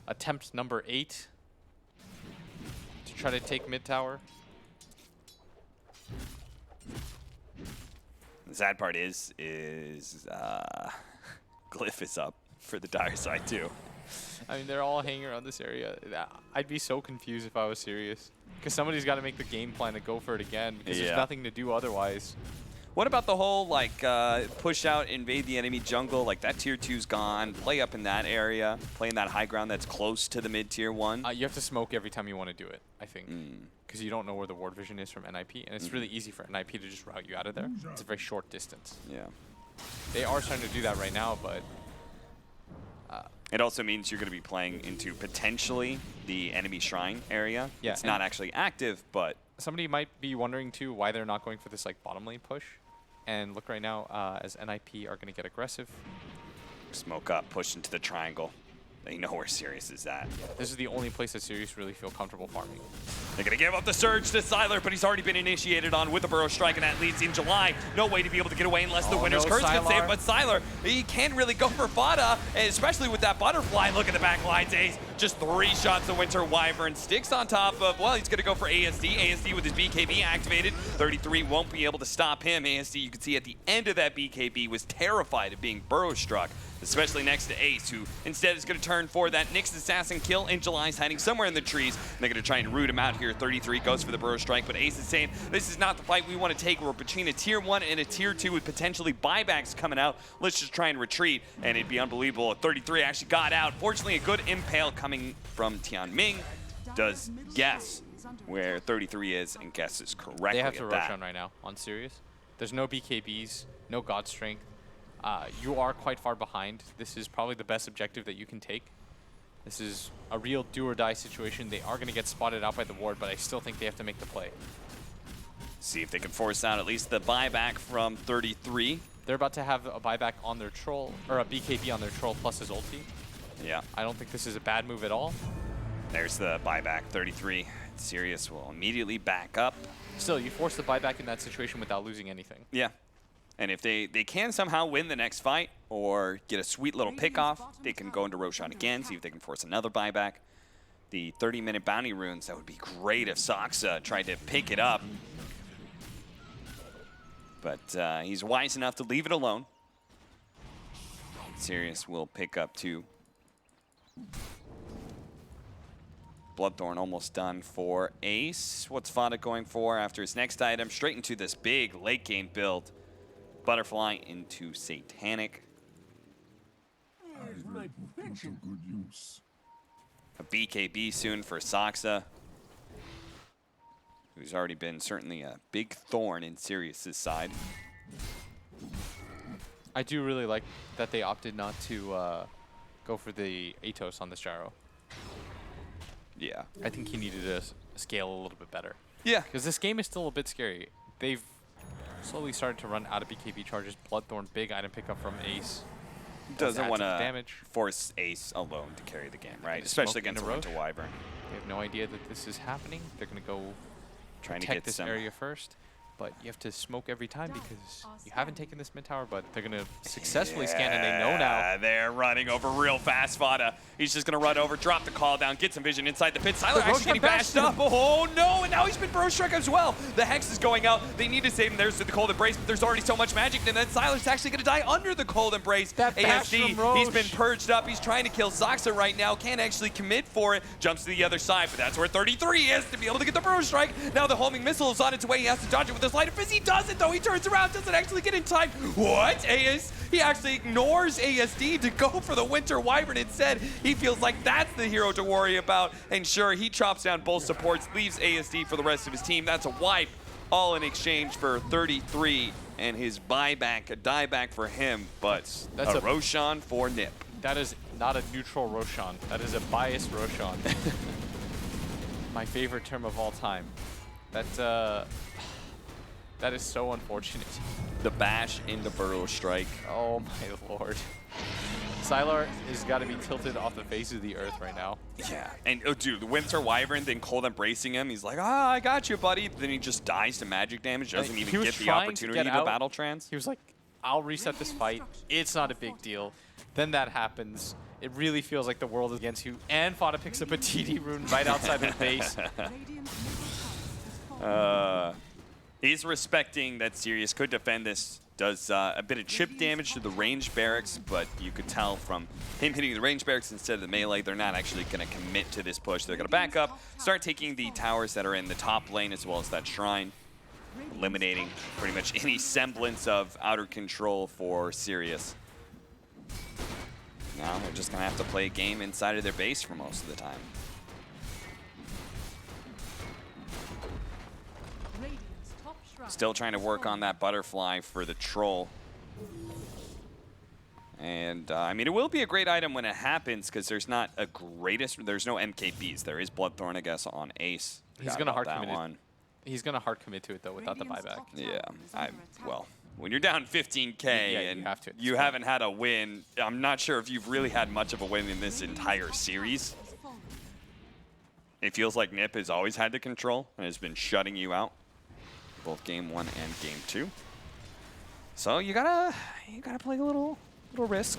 attempt number 8 to try to take mid tower. The sad part is Glyph is up for the dire side too. I mean, they're all hanging around this area. I'd be so confused if I was Sirius. Because somebody's got to make the game plan to go for it again, because there's nothing to do otherwise. What about the whole, like, push out, invade the enemy jungle? Like, that tier 2's gone. Play up in that area. Play in that high ground that's close to the mid-tier 1. You have to smoke every time you want to do it, I think. Because you don't know where the ward vision is from NIP. And it's really easy for NIP to just route you out of there. It's a very short distance. Yeah. They are starting to do that right now, but... it also means you're going to be playing into potentially the enemy shrine area. Yeah, it's not actually active, but... Somebody might be wondering, too, why they're not going for this, like, bottom lane push. And look right now, as NIP are going to get aggressive. Smoke up, push into the triangle. They know where Sirius is at. This is the only place that Sirius really feel comfortable farming. They're going to give up the surge to Sylar, but he's already been initiated on with the Burrow Strike, and that leads in July. No way to be able to get away unless the winner's curse can save, but Sylar, he can't really go for Fada, and especially with that butterfly. Look at the back lines, Ace. Just 3 shots of Winter Wyvern. Sticks on top of, well, he's going to go for ASD. ASD with his BKB activated. 33 won't be able to stop him. ASD, you can see at the end of that BKB, was terrified of being Burrow Struck, especially next to Ace, who instead is going to turn for that Nyx Assassin kill, and July's hiding somewhere in the trees. And they're going to try and root him out here. 33 goes for the Burrow Strike, but Ace is saying, this is not the fight we want to take. We're between a tier 1 and a tier 2 with potentially buybacks coming out. Let's just try and retreat, and it'd be unbelievable. 33 actually got out. Fortunately, a good impale coming from Tianming. Does guess where 33 is and guesses correctly. They have to rush on right now on Sirius. There's no BKBs, no God Strength. You are quite far behind. This is probably the best objective that you can take. This is a real do-or-die situation. They are going to get spotted out by the ward, but I still think they have to make the play. See if they can force out at least the buyback from 33. They're about to have a buyback on their troll, or a BKB on their troll plus his ulti. Yeah. I don't think this is a bad move at all. There's the buyback, 33. Sirius will immediately back up. Still, you force the buyback in that situation without losing anything. Yeah. And if they can somehow win the next fight or get a sweet little pick off, they can go into Roshan again, see if they can force another buyback. The 30-minute bounty runes, that would be great if Saksa tried to pick it up. But he's wise enough to leave it alone. Sirius will pick up 2. Bloodthorn almost done for Ace. What's Fada going for after his next item? Straight into this big late game build. Butterfly into Satanic. A BKB soon for Saksa, who's already been certainly a big thorn in Sirius's side. I do really like that they opted not to go for the Atos on this gyro. Yeah. I think he needed to scale a little bit better. Yeah. Because this game is still a bit scary. They've slowly started to run out of BKB charges. Bloodthorn, big item pickup from Ace. Doesn't want to force Ace alone to carry the game, right? Especially against a Winter Wyvern. They have no idea that this is happening. They're going to go trying to protect get this area first. But you have to smoke every time because you haven't taken this mid tower, but they're going to successfully scan, and they know now. They're running over real fast, Fada. He's just going to run over, drop the call down, get some vision inside the pit. Sylar actually getting bashed up. Oh, no, and now he's been Burrow Struck as well. The Hex is going out. They need to save him. There's the Cold Embrace, but there's already so much magic, and then Sylar's actually going to die under the Cold Embrace. ASD, he's been purged up. He's trying to kill Saksa right now. Can't actually commit for it. Jumps to the other side, but that's where 33 is to be able to get the Burrow Strike. Now the homing missile is on its way. He has to dodge it with his light of fizz. He does it, though. He turns around, doesn't actually get in time. What? Ace He actually ignores ASD to go for the Winter Wyvern instead. He feels like that's the hero to worry about. And sure, he chops down both supports, leaves ASD for the rest of his team. That's a wipe, all in exchange for 33 and his buyback, a dieback for him, but that's a Roshan for Nip. That is not a neutral Roshan. That is a biased Roshan. My favorite term of all time. That is so unfortunate. The bash into Burrow Strike. Oh my lord. Sylar has got to be tilted off the face of the earth right now. Yeah, and oh dude, the Winter Wyvern, then Cold embracing him. He's like, ah, I got you, buddy. Then he just dies to magic damage, doesn't even get the opportunity to battle trans. He was like, I'll reset this fight. It's not a big deal. Then that happens. It really feels like the world is against you. And Fada picks up a TD rune right outside his base. He's respecting that Sirius could defend this. Does a bit of chip damage to the ranged barracks, but you could tell from him hitting the ranged barracks instead of the melee, they're not actually going to commit to this push. They're going to back up, start taking the towers that are in the top lane as well as that shrine, eliminating pretty much any semblance of outer control for Sirius. Now they're just going to have to play a game inside of their base for most of the time. Still trying to work on that butterfly for the troll. And, I mean, it will be a great item when it happens because there's not a there's no MKBs. There is Bloodthorn, I guess, on Ace. He's going to hard commit it. He's going to hard commit to it, though, without the buyback. Yeah, well, when you're down 15K and you haven't had a win, I'm not sure if you've really had much of a win in this entire series. It feels like Nip has always had the control and has been shutting you out. Both game 1 and game 2. So you gotta play a little risk.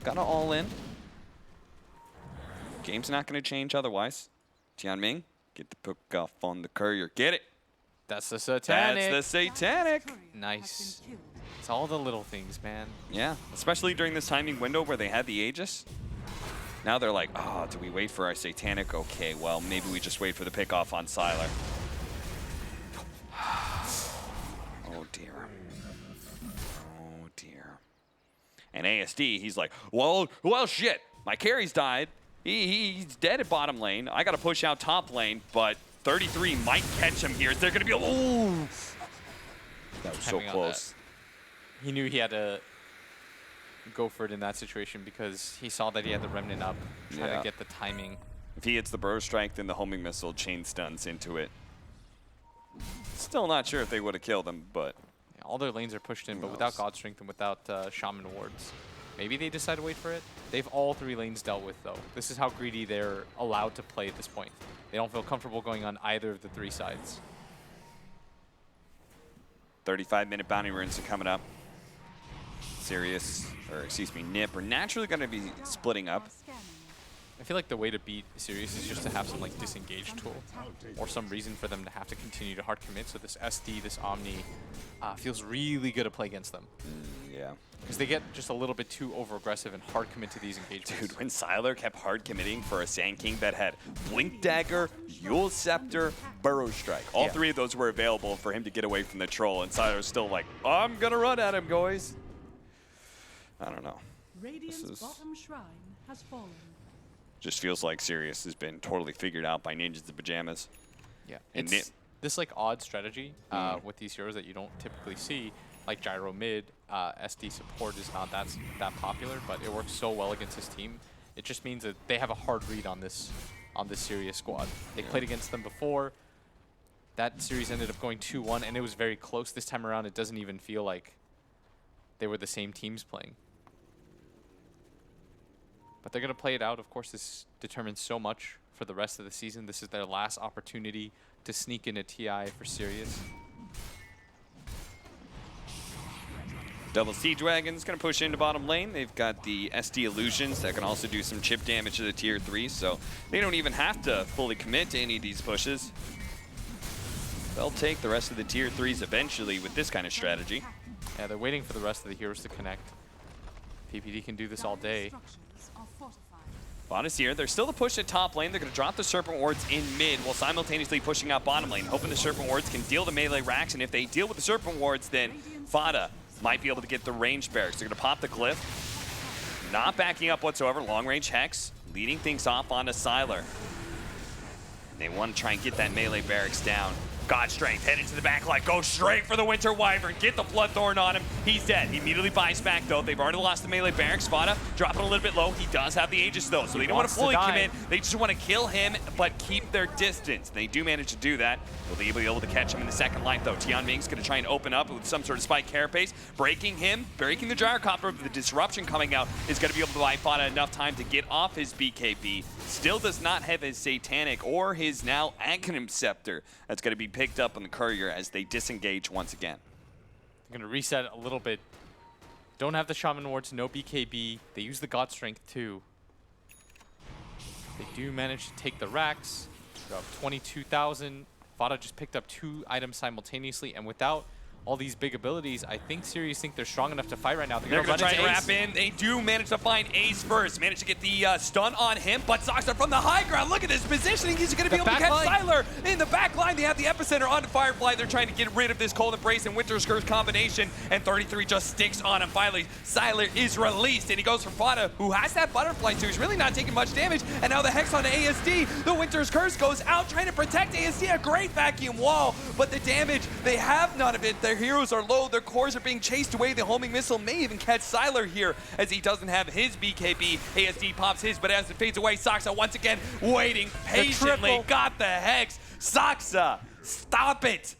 Gotta all in. Game's not gonna change otherwise. Tianming, get the pick off on the courier. Get it. That's the satanic. That's the satanic. Nice. It's all the little things, man. Yeah, especially during this timing window where they had the Aegis. Now they're like, oh, do we wait for our satanic? Okay, well, maybe we just wait for the pick off on Sylar. Oh dear. Oh dear. And ASD, he's like, well shit. My carry's died. He's dead at bottom lane. I gotta push out top lane, but 33 might catch him here. They're gonna be, oh! That was so close. He knew he had to go for it in that situation because he saw that he had the remnant up, trying to get the timing. If he hits the burrow strike, then the homing missile chain stuns into it. Still not sure if they would have killed him, but... Yeah, all their lanes are pushed in, but without God Strength and without Shaman wards. Maybe they decide to wait for it. They've all 3 lanes dealt with, though. This is how greedy they're allowed to play at this point. They don't feel comfortable going on either of the 3 sides. 35-minute bounty runes are coming up. Sirius, or excuse me, Nip are naturally going to be splitting up. I feel like the way to beat Sirius is just to have some like disengage tool or some reason for them to have to continue to hard commit. So this SD, this Omni feels really good to play against them. Yeah. Because they get just a little bit too over-aggressive and hard commit to these engagements. Dude, when Sylar kept hard committing for a Sand King that had Blink Dagger, Yule Scepter, Burrow Strike. All 3 of those were available for him to get away from the troll, and Sylar's still like, I'm gonna run at him, guys. I don't know. Radiant's bottom shrine has fallen. Just feels like Sirius has been totally figured out by ninjas in pajamas. Yeah, and it's this like odd strategy with these heroes that you don't typically see, like Gyro mid. SD support is not that popular, but it works so well against this team. It just means that they have a hard read on this Sirius squad. They played against them before. That series ended up going 2-1, and it was very close this time around. It doesn't even feel like they were the same teams playing. But they're going to play it out. Of course, this determines so much for the rest of the season. This is their last opportunity to sneak in a TI for Sirius. Double Sea Dragon's going to push into bottom lane. They've got the SD Illusions that can also do some chip damage to the tier 3, so they don't even have to fully commit to any of these pushes. They'll take the rest of the tier 3s eventually with this kind of strategy. Yeah, they're waiting for the rest of the heroes to connect. PPD can do this all day. Bot is here. There's still the push at top lane. They're going to drop the Serpent Wards in mid while simultaneously pushing out bottom lane, hoping the Serpent Wards can deal the melee racks, and if they deal with the Serpent Wards, then Fada might be able to get the range barracks. They're going to pop the Glyph. Not backing up whatsoever. Long-range Hex, leading things off onto Siler. They want to try and get that melee barracks down. God Strength, headed to the back line, go straight for the Winter Wyvern, get the Bloodthorn on him. He's dead. He immediately buys back, though. They've already lost the melee barracks. Spada dropping a little bit low. He does have the Aegis, though, so they don't want to fully commit. They just want to kill him, but keep their distance. They do manage to do that. Will they be able to catch him in the second line, though? Tianming's going to try and open up with some sort of spike carapace, breaking him, breaking the Gyrocopter. The disruption coming out is going to be able to buy Fada enough time to get off his BKB. Still does not have his Satanic or his now Aghanim Scepter. That's going to be picked up on the Courier as they disengage once again. I'm going to reset a little bit. Don't have the Shaman Wards, no BKB. They use the God Strength too. They do manage to take the racks. About 22,000. Fada just picked up 2 items simultaneously, and without all these big abilities, I think Sirius think they're strong enough to fight right now. They're going to try and wrap in. They do manage to find Ace first. Manage to get the stun on him, but Soxa from the high ground. Look at his positioning. He's going to be able to catch Siler in the back line. They have the epicenter on Firefly. They're trying to get rid of this Cold Embrace and Winter's Curse combination, and 33 just sticks on him. Finally, Siler is released, and he goes for Fada, who has that Butterfly too. He's really not taking much damage, and now the Hex on ASD. The Winter's Curse goes out, trying to protect ASD. A great vacuum wall, but the damage, they have none of it. Their heroes are low. Their cores are being chased away. The homing missile may even catch Siler here as he doesn't have his BKB. ASD pops his, but as it fades away, Soxa once again waiting patiently. Got the Hex. Soxa, stop it.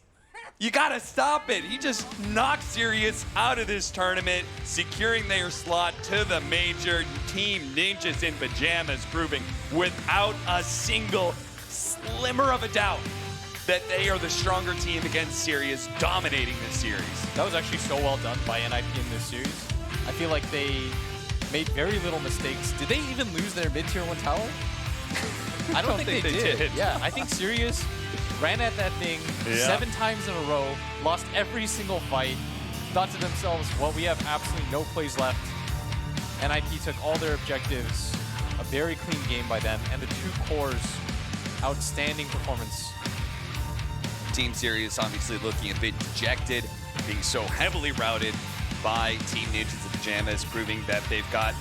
You gotta stop it. He just knocked Sirius out of this tournament, securing their slot to the major. Team Ninjas in Pyjamas proving without a single slimmer of a doubt that they are the stronger team against Sirius, dominating this series. That was actually so well done by NIP in this series. I feel like they made very little mistakes. Did they even lose their mid-tier 1 tower? I don't think they did. Yeah, I think Sirius ran at that thing 7 times in a row, lost every single fight, thought to themselves, well, we have absolutely no plays left. NIP took all their objectives, a very clean game by them, and the 2 cores, outstanding performance. Team Sirius obviously looking a bit dejected, being so heavily routed by Team Ninjas in Pyjamas, proving that they've got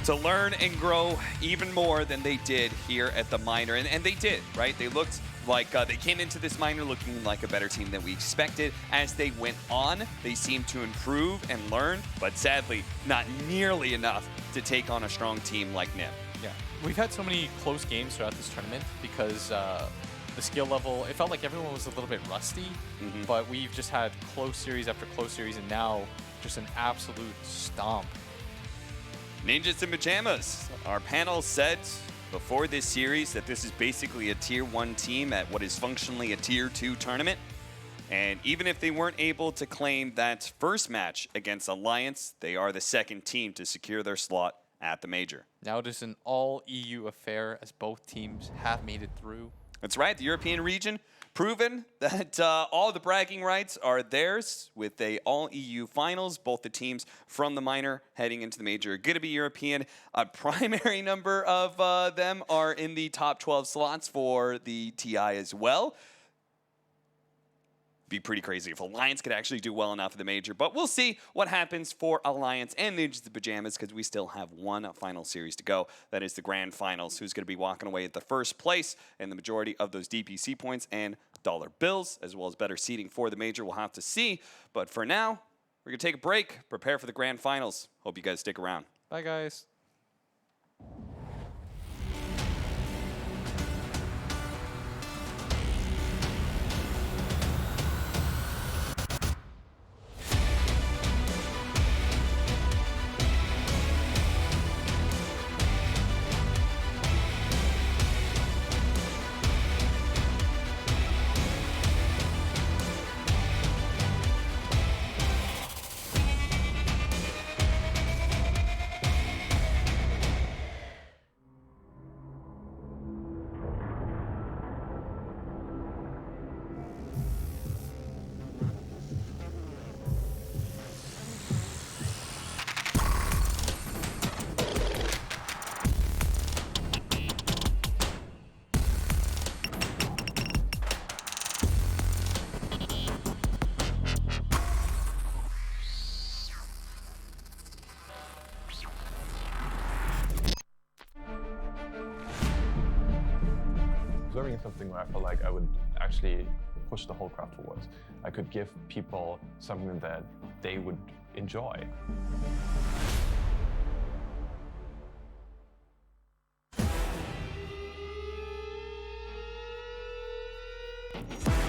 to learn and grow even more than they did here at the minor. And they did, right? They looked like they came into this minor looking like a better team than we expected. As they went on, they seemed to improve and learn, but sadly, not nearly enough to take on a strong team like NIP. Yeah, we've had so many close games throughout this tournament because the skill level, it felt like everyone was a little bit rusty, but we've just had close series after close series, and now just an absolute stomp. Ninjas in Pyjamas. Our panel said before this series that this is basically a tier 1 team at what is functionally a tier 2 tournament. And even if they weren't able to claim that first match against Alliance, they are the second team to secure their slot at the major. Now it is an all-EU affair as both teams have made it through. That's right, the European region proven that all the bragging rights are theirs with a all-EU finals. Both the teams from the minor heading into the major are going to be European. A primary number of them are in the top 12 slots for the TI as well. Be pretty crazy if Alliance could actually do well enough in the major, but we'll see what happens for Alliance and Ninjas in Pyjamas because we still have one final series to go. That is the grand finals. Who's going to be walking away at the first place and the majority of those DPC points and dollar bills, as well as better seating for the major. We'll have to see, but for now, we're going to take a break, prepare for the grand finals. Hope you guys stick around. Bye, guys. observing something where I felt like I would actually push the whole craft forwards. I could give people something that they would enjoy. You